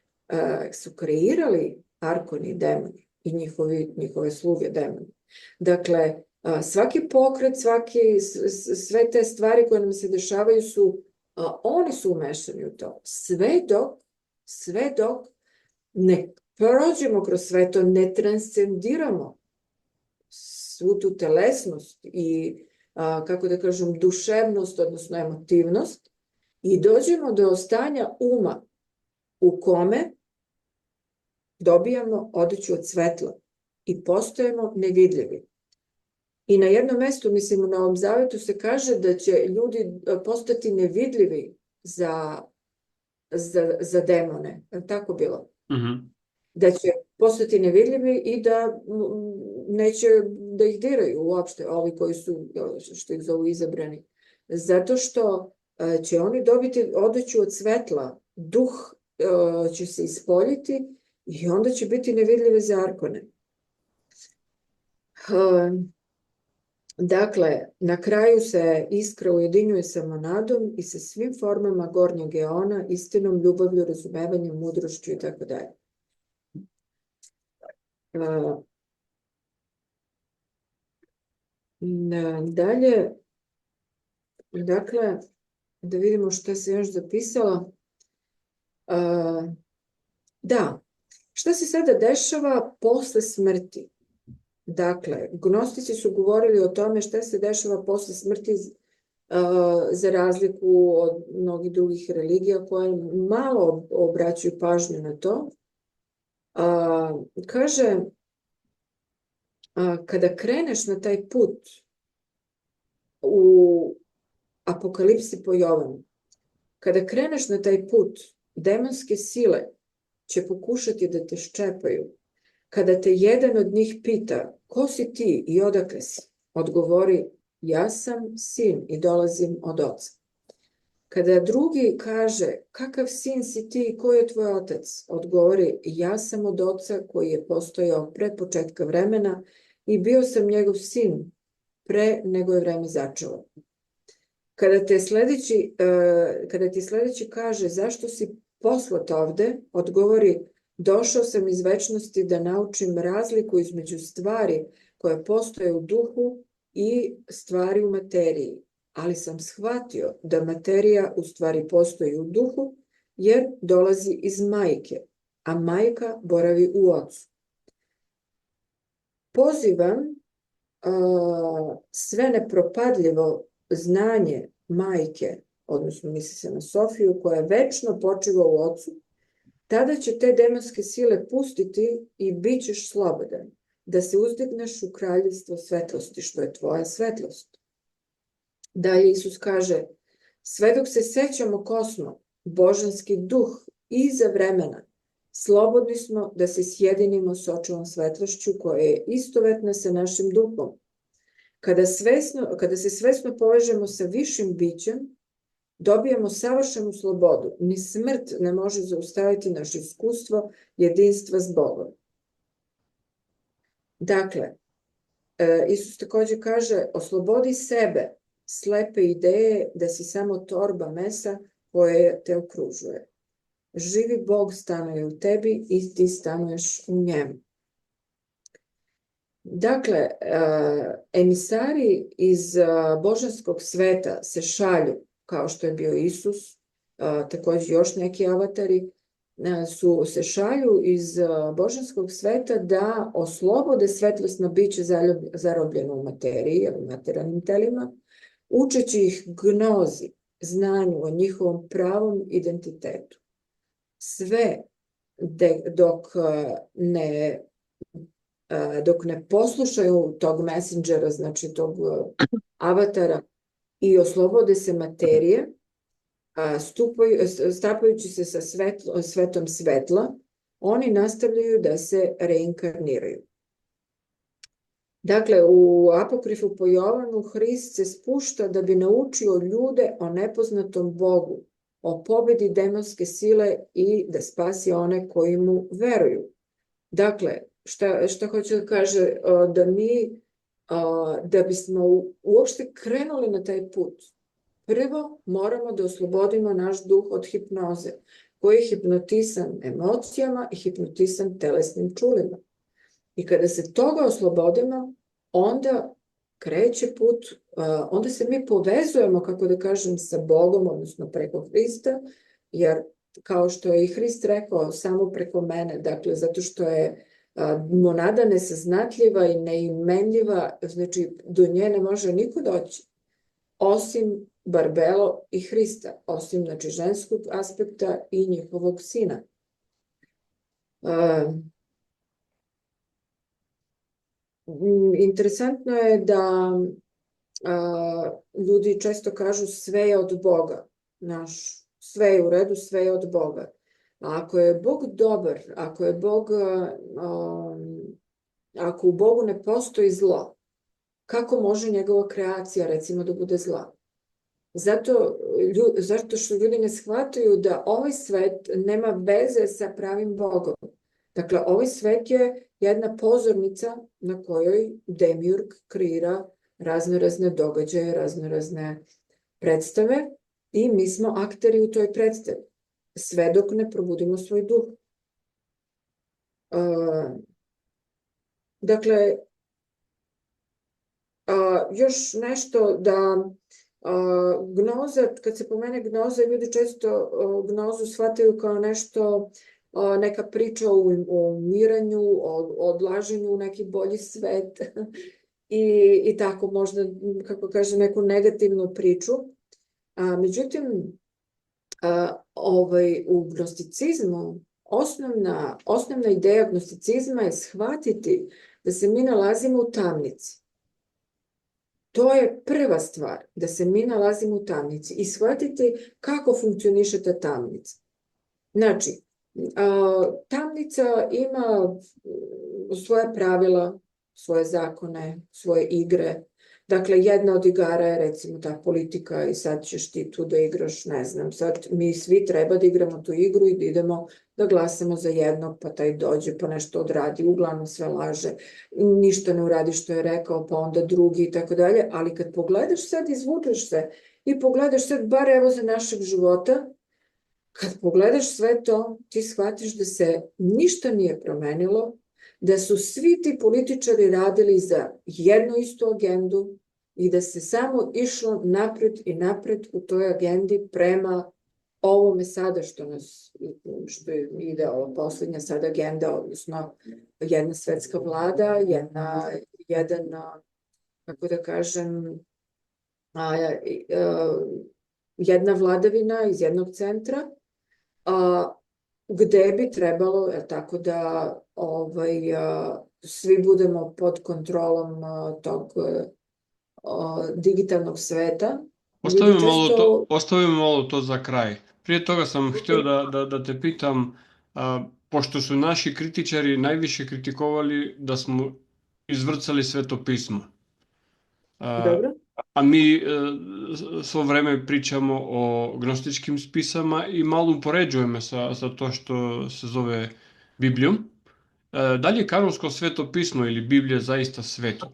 su kreirali arkoni demoni i njihove sluge demoni. Dakle, svaki pokret, sve te stvari koje nam se dešavaju oni su umešani u to. Sve dok ne prođemo kroz sve to, ne transcendiramo svu tu telesnost i, kako da kažem, duševnost, odnosno emotivnost, i dođemo do stanja uma u kome dobijamo odeću od svetla i postajemo nevidljivi. I na jednom mestu, mislim, u Novom Zavetu se kaže da će ljudi postati nevidljivi za demone. Je tako bilo? Da će postati nevidljivi i da neće da ih diraju uopšte, ovi koji su, što ih zovu, izabrani. Zato što će oni dobiti odeću od svetla, duh će se ispoljiti i onda će biti nevidljive za arkone. Dakle, na kraju se iskra ujedinjuje sa monadom i sa svim formama gornjeg eona, istinom, ljubavlju, razumevanjem, mudrošću i tako dalje. Dalje, dakle, da vidimo šta se još zapisala. Da, šta se sada dešava posle smrti? Dakle, gnostici su govorili o tome šta se dešava posle smrti za razliku od mnogih drugih religija koje malo obraćaju pažnju na to. Kaže, kada kreneš na taj put u Apokalipsi po Jovanu, kada kreneš na taj put, demonske sile će pokušati da te ščepaju. Kada te jedan od njih pita, ko si ti i odakle si? Odgovori, ja sam sin i dolazim od oca. Kada drugi kaže, kakav sin si ti i ko je tvoj otac? Odgovori, ja sam od oca koji je postojao pre početka vremena i bio sam njegov sin pre nego je vreme začelo. Kada ti sledeći kaže, zašto si poslat ovde? Odgovori, Došao sam iz večnosti da naučim razliku između stvari koje postoje u duhu i stvari u materiji. Ali sam shvatio da materija u stvari postoji u duhu, jer dolazi iz majke, a majka boravi u ocu. Pozivam sve nepropadljivo znanje majke, odnosno misli se na Sofiju, koja večno počiva u ocu, tada će te demonske sile pustiti i bit ćeš slobodan, da se uzdigneš u kraljevstvo svetlosti, što je tvoja svetlost. Dalje Isus kaže, sve dok se sećamo ko smo, božanski duh iza vremena, slobodni smo da se sjedinimo s očevom svetlošću koja je istovetna sa našim duhom. Kada se svesno povežemo sa višim bićem, dobijamo savršenu slobodu. Ni smrt ne može zaustaviti naše iskustvo jedinstva s Bogom. Dakle, Isus također kaže, oslobodi sebe slepe ideje da si samo torba mesa koje te okružuje. Živi Bog stanuje u tebi i ti stanuješ u njemu. Dakle, emisari iz božanskog sveta se šalju, kao što je bio Isus, također još neki avatari, se šalju iz božanskog sveta da oslobode svetlosno biće zarobljeno u materiji, u materijalnim telima, učeći ih gnozi, znanju o njihovom pravom identitetu. Sve dok ne poslušaju tog messengera, znači tog avatara, i oslobode se materije, stapajući se sa svetom svetla, oni nastavljaju da se reinkarniraju. Dakle, u apokrifu po Jovanu Hrist se spušta da bi naučio ljude o nepoznatom Bogu, o pobedi demonske sile i da spasi one koji mu veruju. Dakle, šta hoće da kaže, da bismo uopšte krenuli na taj put, prvo moramo da oslobodimo naš duh od hipnoze, koji je hipnotisan emocijama i hipnotisan telesnim čulima. I kada se toga oslobodimo, onda kreće put, onda se mi povezujemo, kako da kažem, sa Bogom, odnosno preko Hrista, jer kao što je i Hrist rekao, samo preko mene, dakle, zato što je monada nesaznatljiva i neimenljiva, znači do nje ne može niko doći, osim Barbelo i Hrista, osim, znači, ženskog aspekta i njihovog sina. Interesantno je da ljudi često kažu sve je od Boga, sve je u redu, sve je od Boga. A ako je Bog dobar, ako u Bogu ne postoji zlo, kako može njegova kreacija, recimo, da bude zla? Zato što ljudi ne shvataju da ovaj svet nema veze sa pravim Bogom. Dakle, ovaj svet je jedna pozornica na kojoj Demiurg kreira razne događaje, razne predstave i mi smo akteri u toj predstavi, sve dok ne probudimo svoj duh. Dakle, još nešto da gnoza, kad se pomene gnoza, ljudi često gnozu shvataju kao nešto, neka priča o umiranju, o odlaženju u neki bolji svet i tako možda, kako kažem, neku negativnu priču. Međutim, u gnosticizmu osnovna ideja gnosticizma je shvatiti da se mi nalazimo u tamnici. To je prva stvar, da se mi nalazimo u tamnici i shvatiti kako funkcioniše ta tamnica. Znači, tamnica ima svoje pravila, svoje zakone, svoje igre. Dakle, jedna od igara je, recimo, ta politika i sad ćeš ti tu da igraš, ne znam, sad mi svi treba da igramo tu igru i da idemo da glasamo za jednog, pa taj dođe, pa nešto odradi, uglavnom sve laže, ništa ne uradi što je rekao, pa onda drugi i tako dalje, ali kad pogledaš sad, izvučeš se i pogledaš sad, bar evo za našeg života, Kad pogledaš sve to, ti shvatiš da se ništa nije promenilo, da su svi ti političari radili za jednu istu agendu i da se samo išlo napred i napred u toj agendi prema ovome sada što ide ova poslednja sad agenda, odnosno jedna svetska vlada, kako da kažem, jedna vladavina iz jednog centra, gde bi trebalo, tako da svi budemo pod kontrolom tog digitalnog sveta. Ostavimo malo to za kraj. Prije toga sam htio da te pitam, pošto su naši kritičari najviše kritikovali da smo izvrcali Sveto pismo. Dobro. A mi svo vreme pričamo o gnostičkim spisama i malo upoređujemo sa to što se zove Biblijom. Da li je kanonsko Sveto pismo ili Biblija zaista sveto?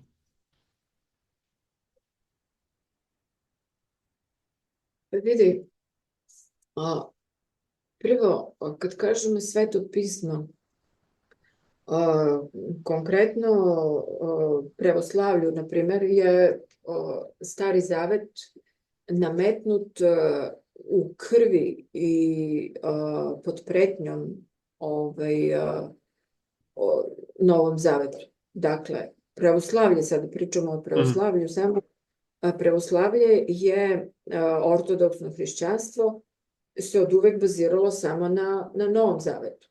Vidi, prvo, kad kažemo Sveto pismo, konkretno pravoslavlju, na primjer, je Stari Zavet nametnut u krvi i pod pretnjom Novom Zavetu. Dakle, pravoslavlje, sad pričamo o pravoslavlju samo, pravoslavlje je ortodoksno hrišćanstvo, se od uvek baziralo samo na Novom Zavetu.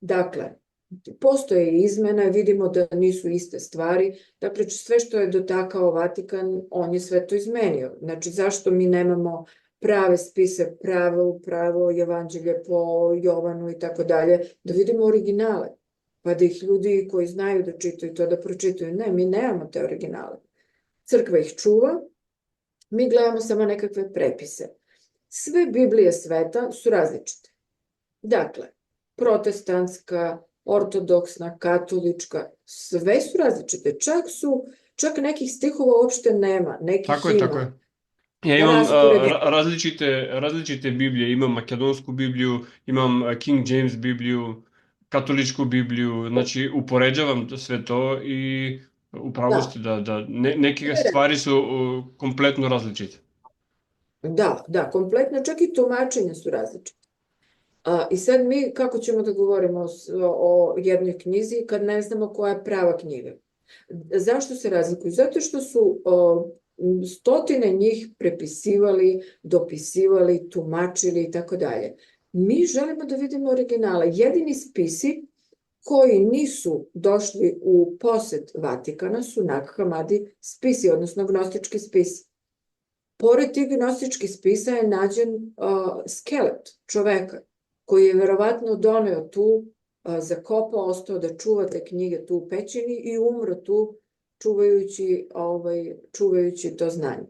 Dakle, postoje izmene, vidimo da nisu iste stvari, dakle sve što je dotakao Vatikan, on je sve to izmenio. Znači, zašto mi nemamo prave spise, pravo evanđelje po Jovanu i tako dalje, da vidimo originale, pa da ih ljudi koji znaju da čitaju to da pročitaju. Ne, mi nemamo te originale. Crkva ih čuva, mi gledamo samo nekakve prepise. Sve Biblije sveta su različite. Dakle, protestantska, ortodoksna, katolička, sve su različite. Čak nekih stihova uopšte nema, nekih ima. Tako je. Ja imam različite Biblije, imam makedonsku Bibliju, imam King James Bibliju, katoličku Bibliju, znači upoređavam sve to i u pravosti da neke stvari su kompletno različite. Da, kompletno, čak i tumačenja su različite. I sad mi kako ćemo da govorimo o jednoj knjizi kad ne znamo koja je prava knjiga? Zašto se razlikuju? Zato što su stotine njih prepisivali, dopisivali, tumačili i tako dalje. Mi želimo da vidimo originale. Jedini spisi koji nisu došli u posed Vatikana su Nag Hammadi spisi, odnosno gnostički spisi. Pored tih gnostičkih spisa je nađen skelet čoveka koji je verovatno doneo tu, zakopao, ostao da čuva te knjige tu u pećini i umro tu čuvajući to znanje.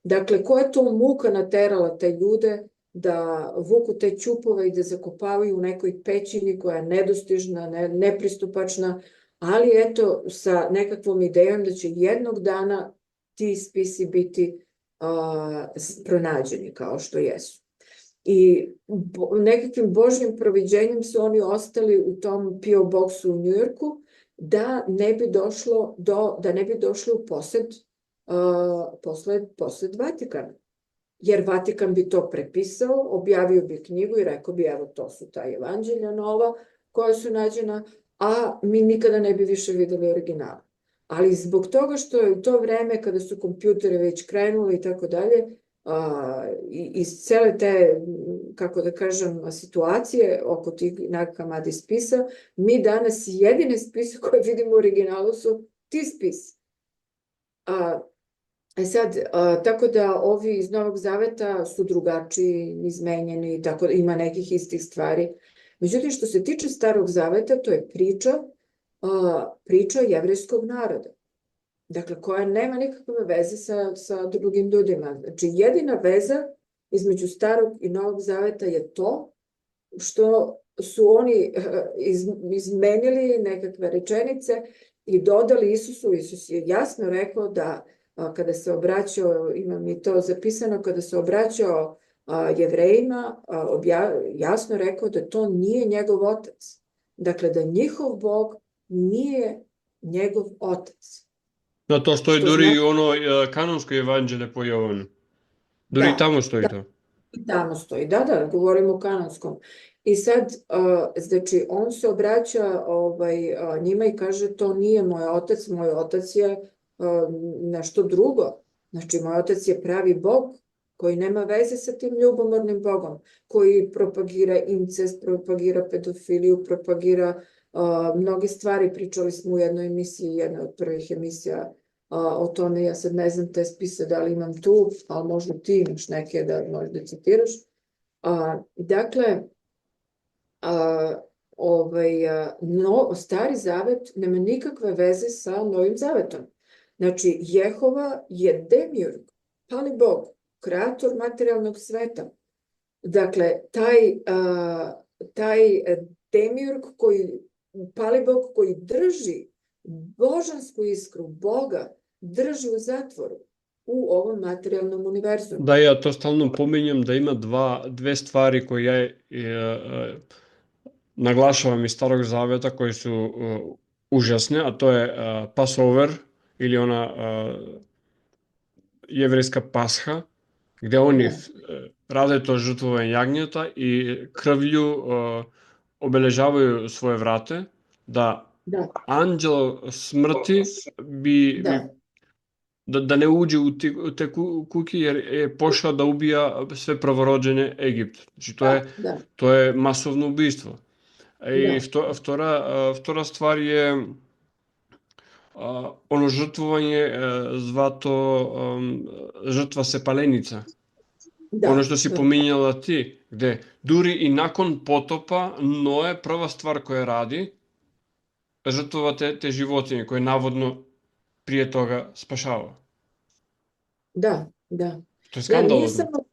Dakle, koja je to muka naterala te ljude da vuku te ćupove i da zakopavaju u nekoj pećini koja je nedostižna, nepristupačna, ali eto sa nekakvom idejom da će jednog dana ti spisi biti pronađeni kao što jesu. I nekakvim božjim proviđenjem su oni ostali u tom P.O. Boxu u Njujorku da ne bi došli u posed Vatikana. Jer Vatikan bi to prepisao, objavio bi knjigu i rekao bi evo to su ta evanđelja nova koja su nađena, a mi nikada ne bi više videli original. Ali zbog toga što je u to vreme kada su kompjuteri već krenuli i tako dalje, iz cele te, kako da kažem, situacije oko tih Nag Hammadi spisa, mi danas jedine spise koje vidimo u originalu su ti spisi. Sad, tako da ovi iz Novog Zaveta su drugačiji, izmenjeni, tako da ima nekih istih stvari. Međutim, što se tiče Starog Zaveta, to je priča jevrejskog naroda. Dakle, koja nema nikakve veze sa drugim ljudima. Znači, jedina veza između Starog i Novog Zaveta je to što su oni izmenili nekakve rečenice i dodali Isusu. Isus je jasno rekao da kada se obraćao, imam i to zapisano, kada se obraćao Jevrejima jasno rekao da to nije njegov otac. Dakle, da njihov Bog nije njegov otac. No, to stoji Što duri znači, i ono kanonsko evanđelje po Jovanu. Duri i da, tamo stoji to. tamo stoji, da, govorimo o kanonskom. I sad, znači, on se obraća njima i kaže, to nije moj otac je nešto drugo. Znači, moj otac je pravi Bog koji nema veze sa tim ljubomornim Bogom, koji propagira incest, propagira pedofiliju, propagira mnoge stvari. Pričali smo u jednoj emisiji, jedna od prvih emisija o tome, ja sad ne znam te spise da li imam tu, ali možda ti imaš neke da možda citiraš. Dakle, Stari zavet nema nikakve veze sa Novim zavetom. Znači, Jehova je demiurg, pali Bog, kreator materijalnog sveta. Dakle, taj demiurg pali Bog koji drži božansku iskru Boga, drži u zatvoru u ovom materijalnom univerzumu. Da, ja to stalno pominjem da ima dve stvari koje ja naglašavam iz Starog zaveta koje su užasne, a to je Passover ili ona jevrejska pasha, gde oni rade to žrtvovanje jagnjeta i krvlju obeležavaju svoje vrate, da anđel smrti da ne uđe u te kuki jer je pošao da ubija sve prvorođene Egipta. Znači to je masovno ubistvo. I vtora stvar je ono žrtvovanje zvato žrtva sepalenica. Ono što si pominjala ti, gde duri i nakon potopa Noe prva stvar koja radi žrtvova te životinje koje navodno prije toga spašava. Da. To je skandalozno. Nije samo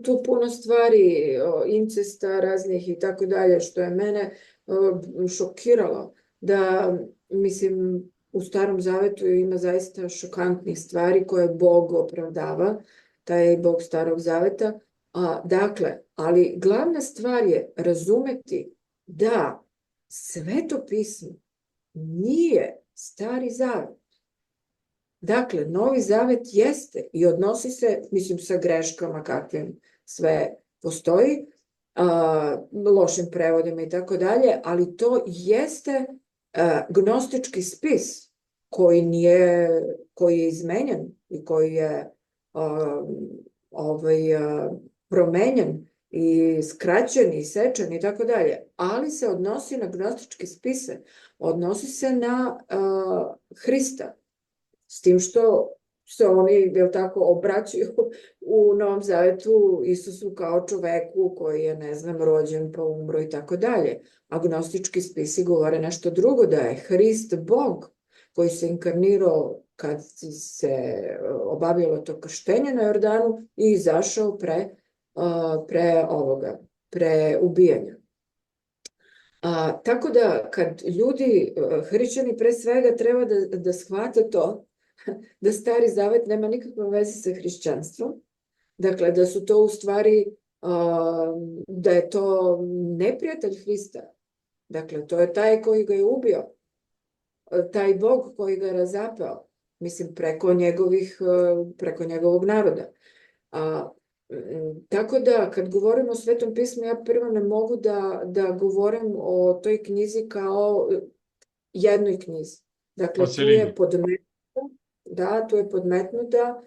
tu puno stvari, incesta raznih i tako dalje, što je mene šokiralo. Da, mislim, u Starom zavetu ima zaista šokantnih stvari koje Bog opravdava, taj Bog Starog zaveta. Dakle, ali glavna stvar je razumeti da Sveto pismo nije Stari zavet. Dakle, Novi zavet jeste i odnosi se, mislim, sa greškama kakvim sve postoji, lošim prevodima i tako dalje, ali to jeste gnostički spis koji je izmenjen i koji je promenjen i skraćen i sečen i tako dalje, ali se odnosi na gnostičke spise, odnosi se na Hrista. S tim što se oni, obraćaju u Novom zavetu Isusu kao čoveku koji je, ne znam, rođen pa umro i tako dalje. Agnostički spisi govore nešto drugo, da je Hrist Bog koji se inkarnirao kad se obavljalo to krštenje na Jordanu i izašao pre ubijanja. Tako da kad ljudi, hrišćani pre svega, treba da shvate to, da Stari zavet nema nikakve veze sa hrišćanstvom, dakle da su to u stvari, da je to neprijatelj Hrista, dakle to je taj koji ga je ubio, taj Bog koji ga je razapeo, mislim preko njegovog naroda. Tako da kad govorim o Svetom pismu, ja prvo ne mogu da govorim o toj knjizi kao jednoj knjizi. Dakle, tu je podmetnuta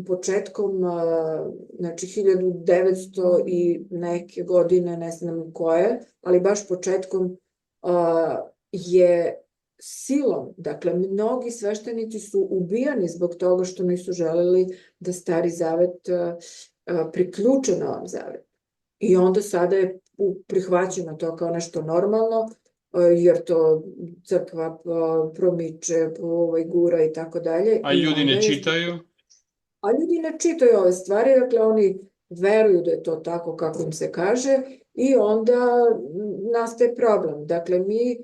početkom, znači 1900 i neke godine, ne znam koje, ali baš početkom je silom, dakle, mnogi sveštenici su ubijani zbog toga što nisu želeli da Stari zavet priključe Novom zavetu. I onda sada je prihvaćeno to kao nešto normalno, jer to crkva promiče, gura i tako dalje. A ljudi ne čitaju? A ljudi ne čitaju ove stvari, dakle oni veruju da je to tako kako im se kaže i onda nastaje problem. Dakle, mi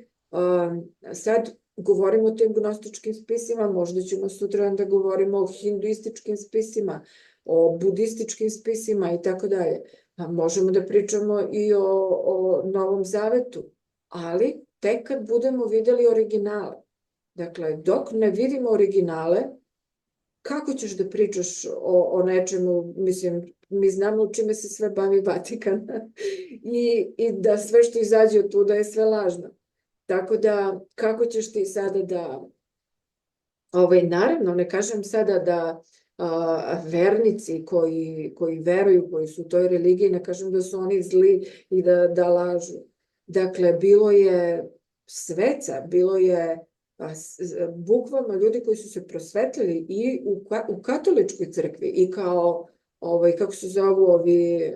sad govorimo o tim gnostičkim spisima, možda ćemo sutra da govorimo o hinduističkim spisima, o budističkim spisima i tako dalje. Pa možemo da pričamo i o Novom Zavetu, ali tek kad budemo videli originale. Dakle, dok ne vidimo originale, kako ćeš da pričaš o nečemu, mislim, mi znamo čime se sve bavi Vatikan i da sve što izađe od tuda je sve lažno. Tako da, kako ćeš ti sada da, naravno, ne kažem sada da vernici koji veruju, koji su u toj religiji, ne kažem da su oni zli i da lažu. Dakle, bilo je sveca, bilo je bukvalno ljudi koji su se prosvetlili i u katoličkoj crkvi i kao, kako se zovu ovi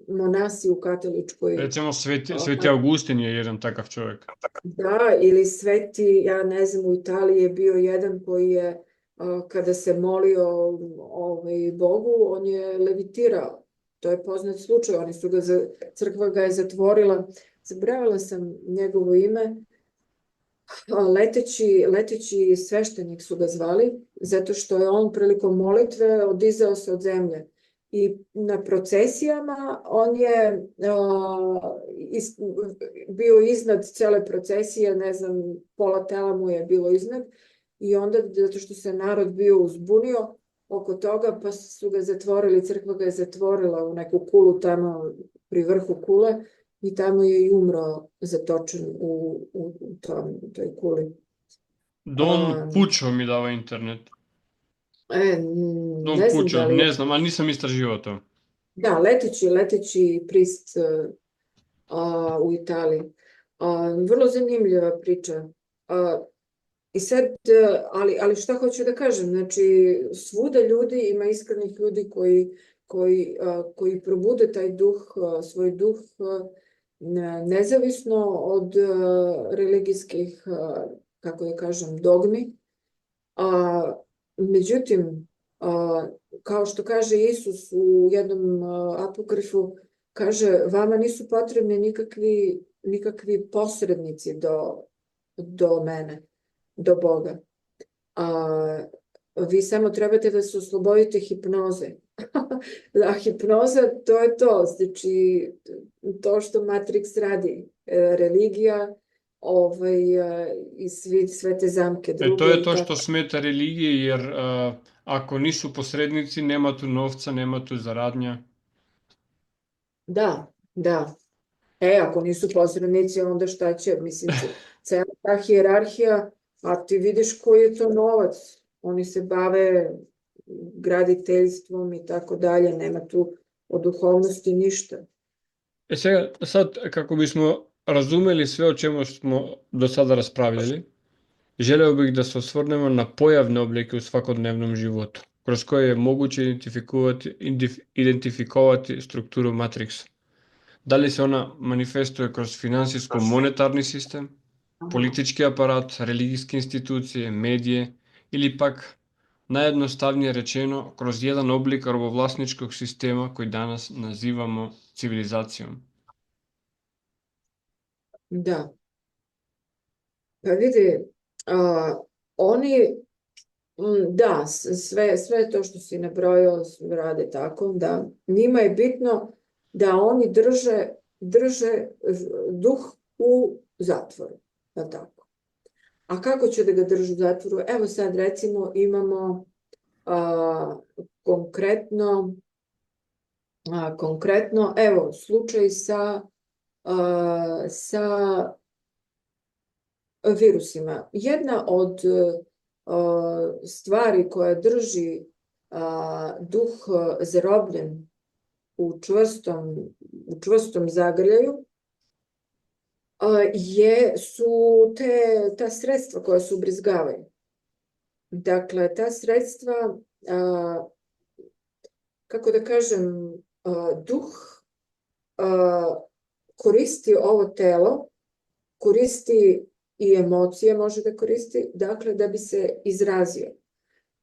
monasi u katoličkoj. Recimo Sveti Augustin je jedan takav čovjek. Da, ili Sveti, ja ne znam, u Italiji je bio jedan koji je, kada se molio Bogu, on je levitirao. To je poznat slučaj, crkva ga je zatvorila. Zaboravila sam njegovo ime. Leteći sveštenik su ga zvali, zato što je on prilikom molitve odizao se od zemlje. I na procesijama on je bio iznad cele procesije, ne znam, pola tela mu je bilo iznad, i onda, zato što se narod bio uzbunio oko toga, pa su ga zatvorili, crkva ga je zatvorila u neku kulu tamo pri vrhu kule, i tamo je i umro zatočen u toj kuli. Don Pučo mi dava internet. Don Ne znam Pučo, da li... ne znam, ali nisam istraživao to. Da, leteći prist u Italiji. Vrlo zanimljiva priča. I sad, ali šta hoću da kažem, znači svuda ljudi, ima iskrenih ljudi koji probude taj duh, svoj duh, nezavisno od religijskih, kako da kažem, dogmi. Međutim, kao što kaže Isus u jednom apokrifu, kaže, vama nisu potrebni nikakvi posrednici do mene, do Boga. Vi samo trebate da se oslobodite hipnoze. A hipnoza, to je to, znači to što Matrix radi, religija i sve te zamke druge. To je to što smeta religiji, jer ako nisu posrednici, nema tu novca, nema tu zaradnja. Da. Ako nisu posrednici, onda šta će? Mislim, cela ta hijerarhija, a ti vidiš koji je to novac. Oni se bave graditeljstvom i tako dalje, nema tu o duhovnosti ništa. Sad, kako bismo razumeli sve o čemu smo do sada raspravljali, želeo bih da se osvrnemo na pojavne oblike u svakodnevnom životu, kroz koje je moguće identifikovati strukturu Matrixa. Da li se ona manifestuje kroz finansijsko-monetarni sistem, politički aparat, religijske institucije, medije ili pak, najjednostavnije rečeno, kroz jedan oblik robovlasničkog sistema koji danas nazivamo civilizacijom. Da. Pa vidi, oni, da, sve to što si nabrojao rade tako, da njima je bitno da oni drže duh u zatvoru, da tako. A kako će da ga drže u zatvoru? Evo sad recimo imamo konkretno, evo, slučaj sa virusima. Jedna od stvari koja drži duh zarobljen u čvrstom zagrljaju su ta sredstva koja se ubrizgavaju. Dakle, ta sredstva, kako da kažem, duh koristi ovo telo, koristi i emocije može da koristi, dakle, da bi se izrazio.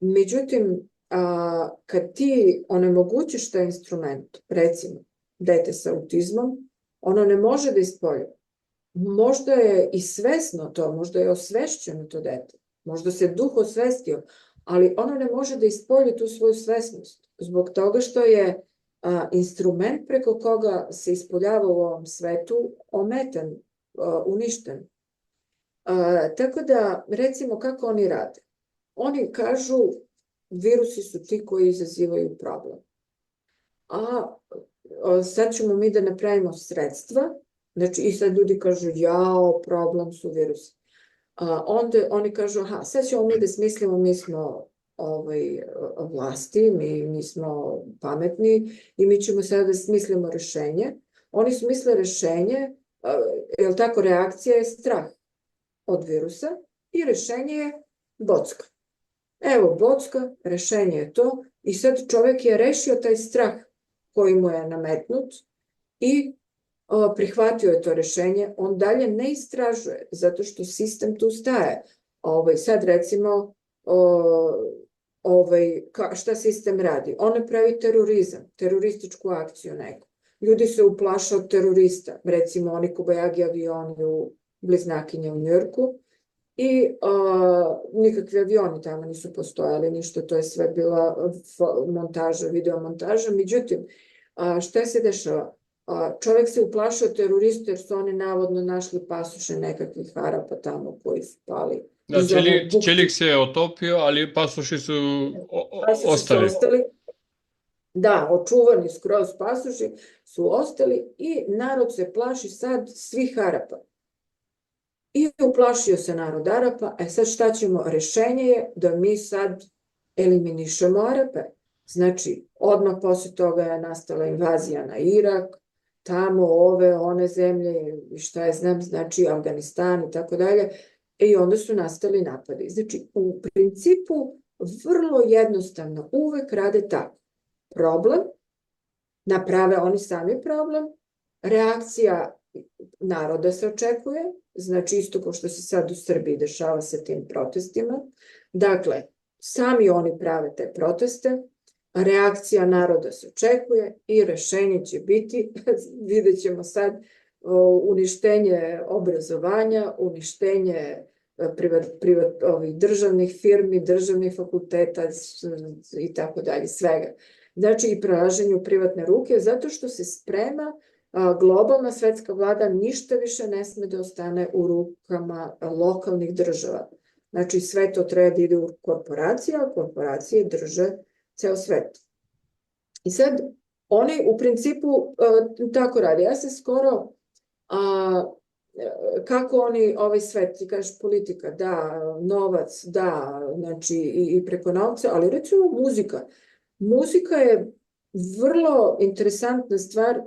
Međutim, kad ti onemogućiš taj instrument, recimo, dete sa autizmom, ono ne može da ispolji. Možda je i svesno to, možda je osvešćeno to dete, možda se duh osvestio, ali ono ne može da ispolji tu svoju svesnost. Zbog toga što je instrument preko koga se ispoljava u ovom svetu ometan, uništen. Tako da, recimo, kako oni rade? Oni kažu, virusi su ti koji izazivaju problem. Sad ćemo mi da napravimo sredstva, znači i sad ljudi kažu, jao, problem su virusi. Onda oni kažu, aha, sad ćemo mi da smislimo, mi smo vlasti, mi smo pametni i mi ćemo sada da smislimo rešenje. Oni smisle rešenje, je tako, reakcija je strah od virusa i rešenje je bocka. Evo bocka, rešenje je to i sad čovek je rešio taj strah koji mu je nametnut i prihvatio je to rešenje, on dalje ne istražuje, zato što sistem tu staje. Sad recimo, šta sistem radi? On ne pravi terorizam, terorističku akciju neku. Ljudi se uplaše od terorista, recimo oni kobajagi avioni u Bliznakinje u Njujorku i nikakvi avioni tamo nisu postojali, ništa, to je sve bila montaža, videomontaža. Međutim, šta se dešava? Čovek se uplašio od terorista jer su oni navodno našli pasoše nekakvih Arapa tamo koji su pali. Da, čelik se je otopio, ali pasoši su ostali. Da, očuvani skroz pasoši su ostali i narod se plaši sad svih Arapa. I uplašio se narod Arapa, sad šta ćemo? Rešenje je da mi sad eliminišemo Arape. Znači, odmah posle toga je nastala invazija na Irak, tamo one zemlje, šta je znam, znači Afganistan i tako dalje, i onda su nastali napadi. Znači, u principu, vrlo jednostavno, uvek rade tako. Problem, naprave oni sami problem, reakcija naroda se očekuje, znači isto kao što se sad u Srbiji dešava sa tim protestima. Dakle, sami oni prave te proteste, reakcija naroda se očekuje i rešenje će biti, vidjet ćemo sad, uništenje obrazovanja, uništenje državnih firmi, državnih fakulteta i tako dalje, svega. Znači i prelaženje u privatne ruke, zato što se sprema globalna svetska vlada, ništa više ne sme da ostane u rukama lokalnih država. Znači sve to treba da ide u korporacije, a korporacije drže ceo svet. I sad oni u principu tako rade. Ja se skoro, kako oni ovaj svet, ti kažeš politika, da, novac, da, znači i preko novca, ali recimo muzika. Muzika je vrlo interesantna stvar.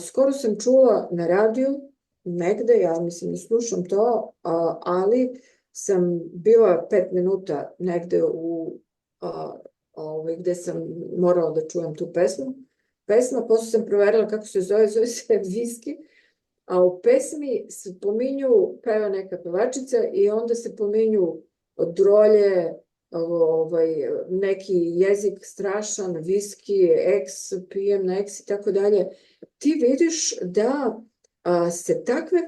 Skoro sam čula na radiju, negde, ja mislim ne slušam to, ali sam bila 5 minuta negde gde sam morala da čujem tu pesmu. Posle sam proverila kako se zove se Viski, a u pesmi se pominju, peva neka pevačica i onda se pominju drolje, neki jezik strašan, viski, pijem na eks i tako dalje. Ti vidiš da se takve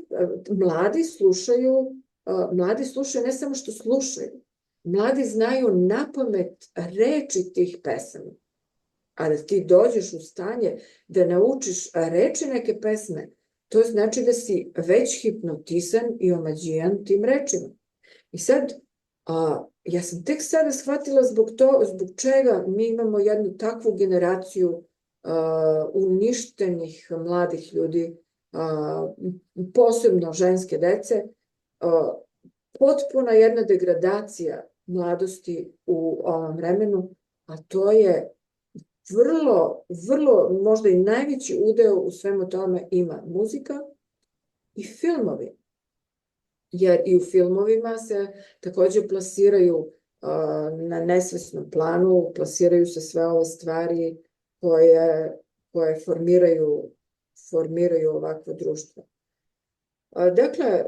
mladi slušaju ne samo što slušaju, mladi znaju napamet reči tih pesama. A da ti dođeš u stanje da naučiš reči neke pesme, to znači da si već hipnotisan i omađijan tim rečima. I sad, ja sam tek sada shvatila zbog čega mi imamo jednu takvu generaciju uništenih mladih ljudi, posebno ženske dece, potpuna jedna degradacija mladosti u ovom vremenu, a to je vrlo, možda i najveći udeo u svemu tome ima muzika i filmovi. Jer i u filmovima se takođe plasiraju na nesvesnom planu, plasiraju se sve ove stvari koje formiraju ovakvo društvo. Dakle,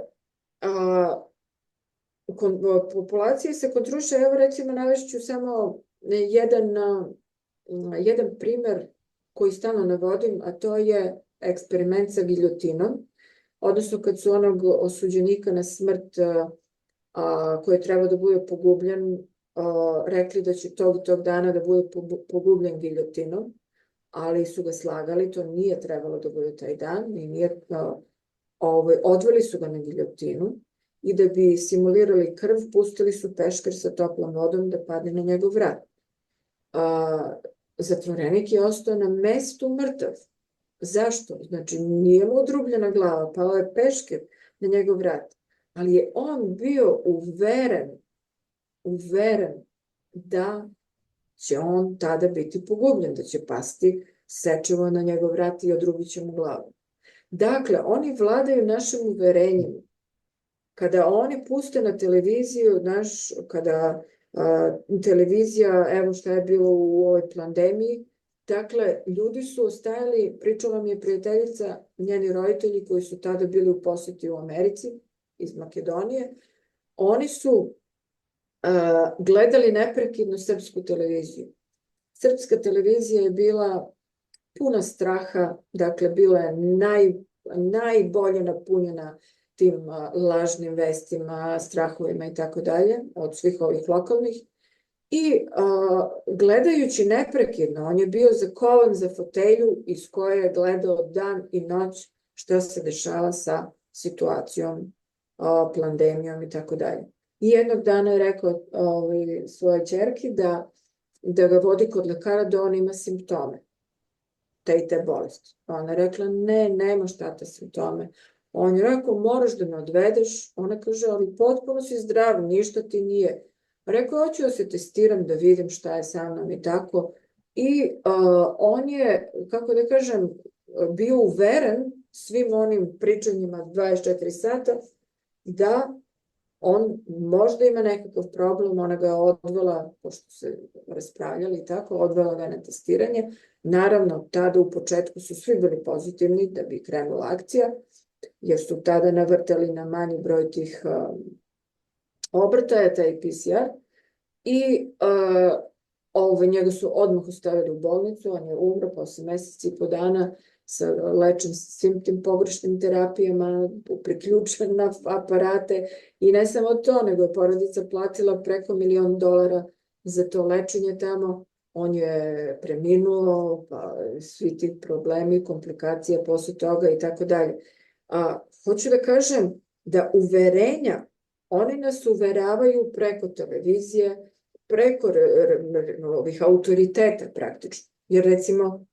populacija se kontroliše, evo recimo navešću samo jedan primer koji stalno navodim, a to je eksperiment sa giljotinom, odnosno kad su onog osuđenika na smrt koji treba da bude pogubljen, rekli da će tog i tog dana da bude pogubljen giljotinom, ali su ga slagali, to nije trebalo da bude taj dan, i nije, odveli su ga na giljotinu i da bi simulirali krv, pustili su peškir sa toplom vodom da padne na njegov vrat. Zatvorenik je ostao na mestu mrtav. Zašto? Znači, nije mu odrubljena glava, pao je peškir na njegov vrat, ali je on bio uveren da će on tada biti pogubljen, da će pasti sečevo na njegov vrat i odrubit će mu glavu. Dakle, oni vladaju našim uverenjima. Kada oni puste na televiziju, kada televizija, evo šta je bilo u ovoj pandemiji, dakle, ljudi su ostajali, pričala mi je prijateljica, njeni roditelji koji su tada bili u poseti u Americi, iz Makedonije, oni su gledali neprekidno srpsku televiziju. Srpska televizija je bila puna straha, dakle, bila je najbolje napunjena tim lažnim vestima, strahovima i tako dalje, od svih ovih lokalnih. I gledajući neprekidno, on je bio zakovan za fotelju iz koje je gledao dan i noć šta se dešava sa situacijom, pandemijom i tako dalje. I jednog dana je rekao svojoj ćerki da ga vodi kod lekara da on ima simptome te bolesti. Ona je rekla, ne, nemaš tata simptome. On je rekao, moraš da me odvedeš. Ona kaže, ali potpuno si zdrav, ništa ti nije. Rekao, hoću da se testiram, da vidim šta je sa mnom i tako. I on je, kako da kažem, bio uveren svim onim pričanjima 24 sata da on možda ima nekakav problem. Ona ga je odvela, pošto se raspravljali i tako, odvela ga na testiranje. Naravno, tada u početku su svi bili pozitivni da bi krenula akcija, jer su tada navrtali na manji broj tih obrtaja, taj PCR, i njega su odmah ostavili u bolnicu, on je umro posle meseci i po dana, lečen svim tim pogrešnim terapijama, priključen na aparate, i ne samo to, nego je porodica platila preko $1.000.000 za to lečenje tamo. On je preminuo, pa svi ti problemi, komplikacije posle toga i tako dalje. Hoću da kažem da uverenja, oni nas uveravaju preko televizije, preko ovih autoriteta praktično. Jer recimo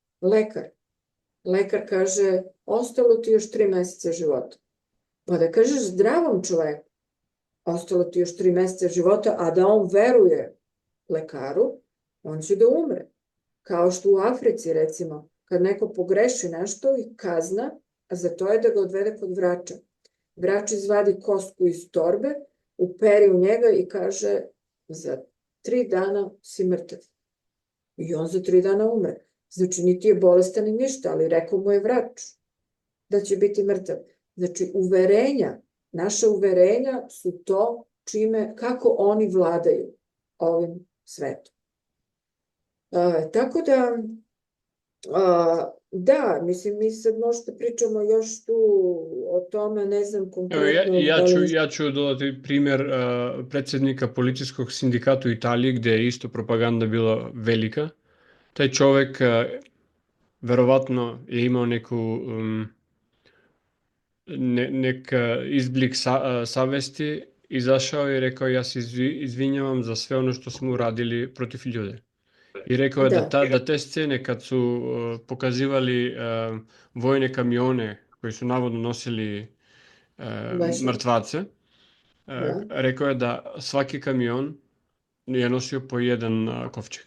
lekar kaže, ostalo ti još 3 meseca života. Pa da kažeš zdravom čoveku, ostalo ti još 3 meseca života, a da on veruje lekaru, on će da umre. Kao što u Africi, recimo, kad neko pogreši nešto i kazna, a za to je da ga odvede kod vrača. Vrač izvadi kostku iz torbe, uperi u njega i kaže, za 3 dana si mrtav. I on za 3 dana umre. Znači, niti je bolestan ni ništa, ali rekao mu je vrač da će biti mrtav. Znači, uverenja, naša uverenja su to kako oni vladaju ovim svetom. Tako da, mislim, mi sad možete pričamo još tu o tome, ne znam konkretno. Ja ću dodati primjer predsjednika policijskog sindikata u Italiji, gde je isto propaganda bila velika. Taj čovek verovatno je imao nek izblik savesti, izašao i rekao, ja se izvinjavam za sve ono što smo uradili protiv ljude. I rekao je da te scene kad su pokazivali vojne kamione koji su navodno nosili mrtvace, rekao je da svaki kamion je nosio po jedan kovčeg.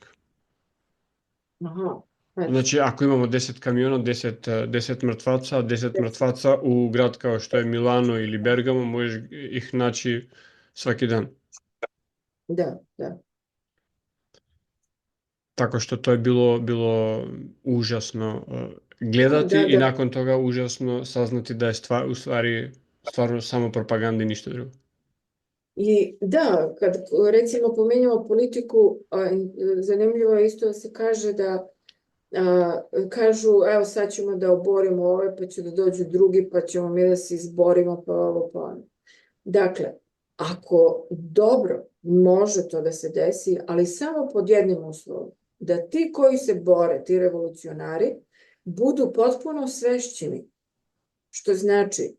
Znači, ako imamo 10 kamiona, 10 mrtvaca, 10 mrtvaca u grad kao što je Milano ili Bergamo, možeš ih naći svaki dan. Da. Tako što to je bilo užasno gledati i nakon toga užasno saznati da je u stvari stvarno samo propaganda i ništa drugo. I da, kad recimo pomenjamo politiku, zanimljivo je isto da se kaže da kažu, evo sad ćemo da oborimo ove, pa će da dođu drugi, pa ćemo mi da se izborimo, pa ovo, pa ono. Dakle, ako dobro može to da se desi, ali samo pod jednim uslovom. Da ti koji se bore, ti revolucionari, budu potpuno osvešćeni. Što znači,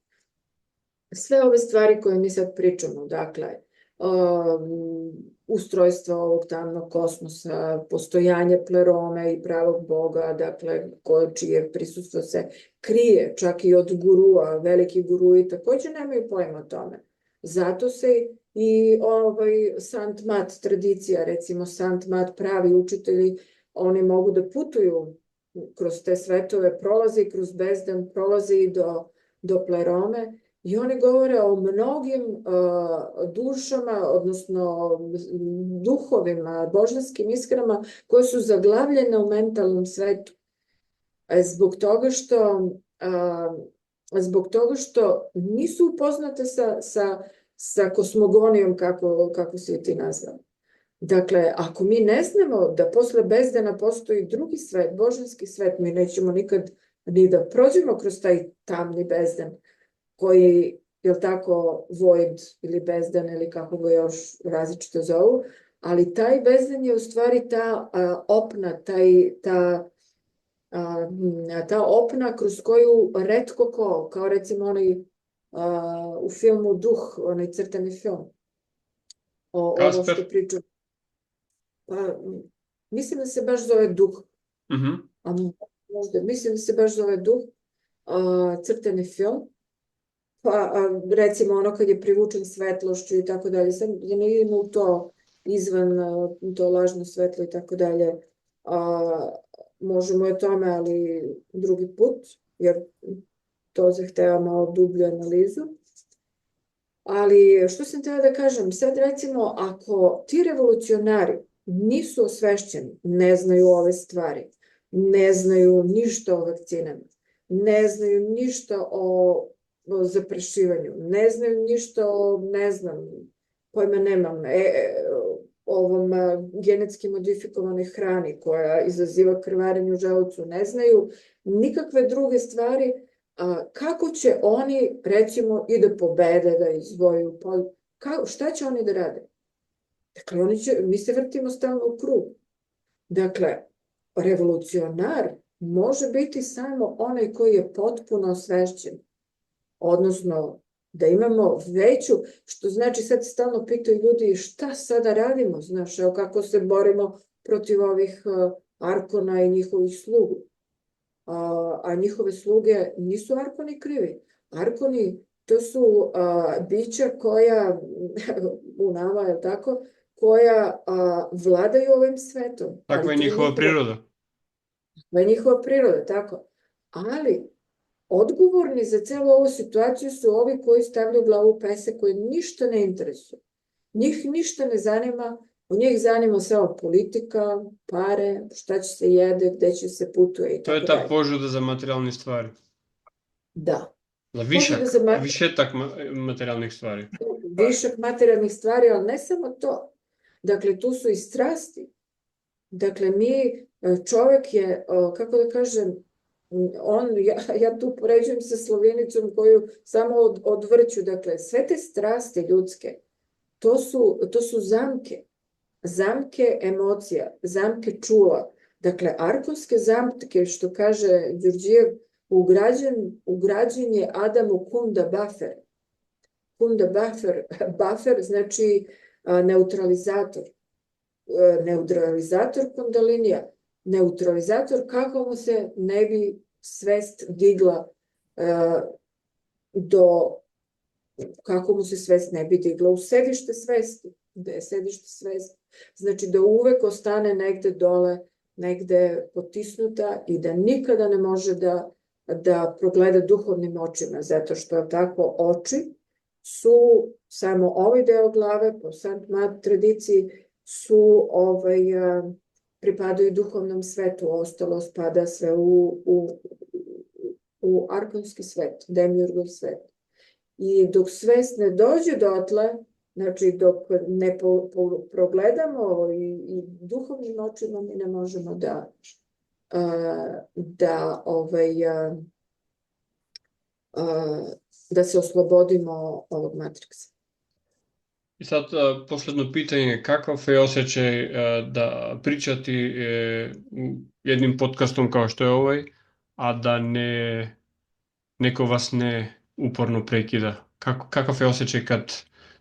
sve ove stvari koje mi sad pričamo, dakle, ustrojstvo ovog tamnog kosmosa, postojanje plerome i pravog boga, dakle, čije prisustvo se krije čak i od gurua, veliki gurui takođe nemaju pojma o tome. Zato se i Sant Mat tradicija, recimo Sant Mat pravi učitelji, oni mogu da putuju kroz te svetove, prolaze i kroz bezdan, prolaze i do plerome, i oni govore o mnogim dušama, odnosno duhovima, božanskim iskrama koje su zaglavljene u mentalnom svetu. Zbog toga što nisu upoznate sa kosmogonijom, kako si je ti nazvao. Dakle, ako mi ne znamo da posle bezdana postoji drugi svet, božanski svet, mi nećemo nikad ni da prođemo kroz taj tamni bezdan, koji, je tako, void ili bezdan ili kako ga još različito zovu, ali taj bezdan je u stvari ta opna, ta opna kroz koju retko ko, kao recimo onaj u filmu Duh, onaj crtani film, ovo što pričam. Pa, mislim da se baš zove Duh. A možda, mislim da se baš zove Duh, crtani film. Pa, recimo, ono kad je privučen svetlošću i tako dalje, sad da ne idemo u to izvan, to lažno svetlo i tako dalje, možemo o tome, ali drugi put, jer to zahteva malo dublju analizu. Ali, što sam htjela da kažem, sad recimo, ako ti revolucionari nisu osvešćeni, ne znaju ove stvari, ne znaju ništa o vakcinama, ne znaju ništa o zaprašivanju, ne znaju ništa o, ne znam, pojma nemam, ovom genetski modifikovanoj hrani koja izaziva krvarenje u želucu, ne znaju nikakve druge stvari, kako će oni, recimo, i da pobede, da izvoju, šta će oni da rade? Dakle, mi se vrtimo stalno u krug. Dakle, revolucionar može biti samo onaj koji je potpuno osvešćen. Odnosno, da imamo veću, što znači sad stalno pitaju ljudi šta sada radimo, znaš, evo kako se borimo protiv ovih arkona i njihovih slugu. A njihove sluge nisu arkoni krivi. Arkoni, to su bića koja, u nama, je tako, koja vladaju ovim svetom. Takva je njihova priroda. Takva je njihova priroda, tako. Ali odgovorni za celu ovu situaciju su ovi koji stavljaju glavu u pesak, koji ništa ne interesuju. Njih ništa ne zanima, u njih zanima samo politika, pare, šta će se jede, gde će se putuje i tako dalje. To je ta požuda za materijalne stvari. Da. Za višetak materijalnih stvari. Višak materijalnih stvari, ali ne samo to. Dakle, tu su i strasti. Dakle, čovek je, kako da kažem, ja tu poređujem sa Slovenicom koju samo odvrću, dakle, sve te strasti ljudske, to su zamke emocija, zamke čula. Dakle, arkonske zamke, što kaže Đurđijev, ugrađen je Adamu kunda buffer. Kunda buffer znači neutralizator. Neutralizator kundalinija. Neutralizator kako mu se ne bi svest digla kako mu se svest ne bi digla u sedište svesti. Gde je sedište svesti? Znači da uvek ostane negde dole, negde potisnuta i da nikada ne može da progleda duhovnim očima, zato što tako oči su samo ovaj deo glave, po Sant Mat tradiciji, su pripadaju duhovnom svetu, ostalo spada sve u arkonski svet, demiurgov svet. I dok svest ne dođe dotle, znači dok ne progledamo i duhovnim očima, mi ne možemo da se oslobodimo ovog matriksa. I sad posledno pitanje, kakav je osjećaj da pričati jednim podcastom kao što je ovaj, a da neko vas ne uporno prekida? Kakav je osjećaj kad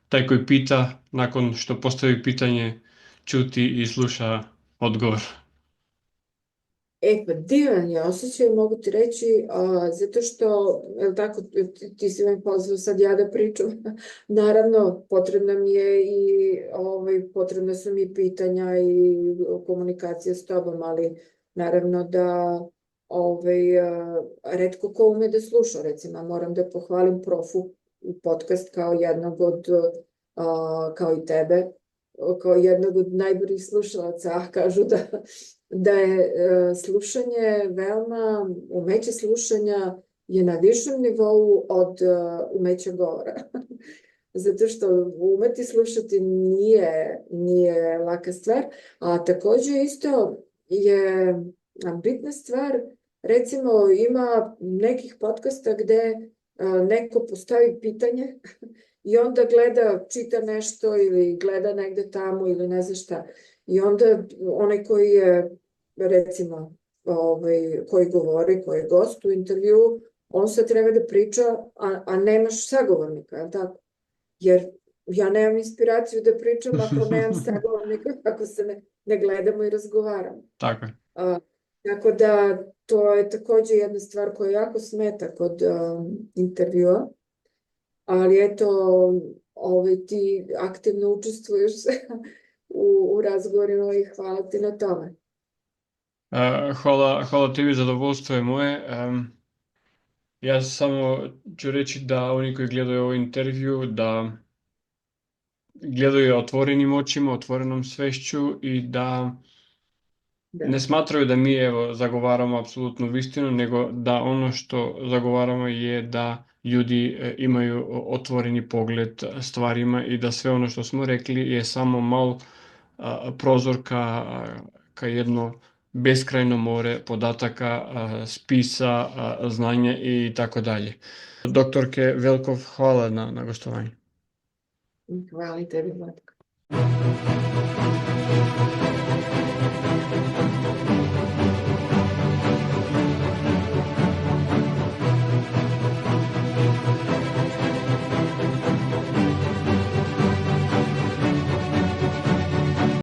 taj koji pita, nakon što postavi pitanje, čuti i sluša odgovor? Pa divan je osjećaj, mogu ti reći, zato što, jel tako, ti si me pozvao sad ja da pričam. Naravno, potrebna mi je i, potrebna su mi pitanja i komunikacija s tobom, ali naravno da retko ko ume da sluša, recimo, moram da pohvalim Profu podcast kao jednog od, kao i tebe, kao jednog od najboljih slušalaca, a kažu da je slušanje veoma, umeće slušanja je na višem nivou od umeća govora. Zato što umeti slušati nije laka stvar, a takođe isto je bitna stvar, recimo ima nekih podcasta gde neko postavi pitanje i onda gleda, čita nešto ili gleda negde tamo ili ne zna šta. I onda onaj koji je, recimo, koji govori, koji je gost u intervju, on sad treba da priča, a nemaš sagovornika, je li tako? Jer ja nemam inspiraciju da pričam ako nemam sagovornika, ako se ne gledamo i razgovaramo. Tako je. Tako da to je takođe jedna stvar koja jako smeta kod intervjua, ali eto, ti aktivno učestvuješ u razgovorima i hvala ti na tome. Hvala tebi, zadovoljstvo je moje. Ja samo ću reći da oni koji gledaju ovaj intervju, da gledaju otvorenim očima, otvorenom svešću i da ne smatraju da mi zagovaramo apsolutnu istinu, nego da ono što zagovaramo je da ljudi imaju otvoreni pogled stvarima i da sve ono što smo rekli je samo malo prozor ka jedno beskrajno more podataka, spisa, znanja i tako dalje. Doktorke Velkov, hvala na gostovanju. Hvala i tebi, Vlatko.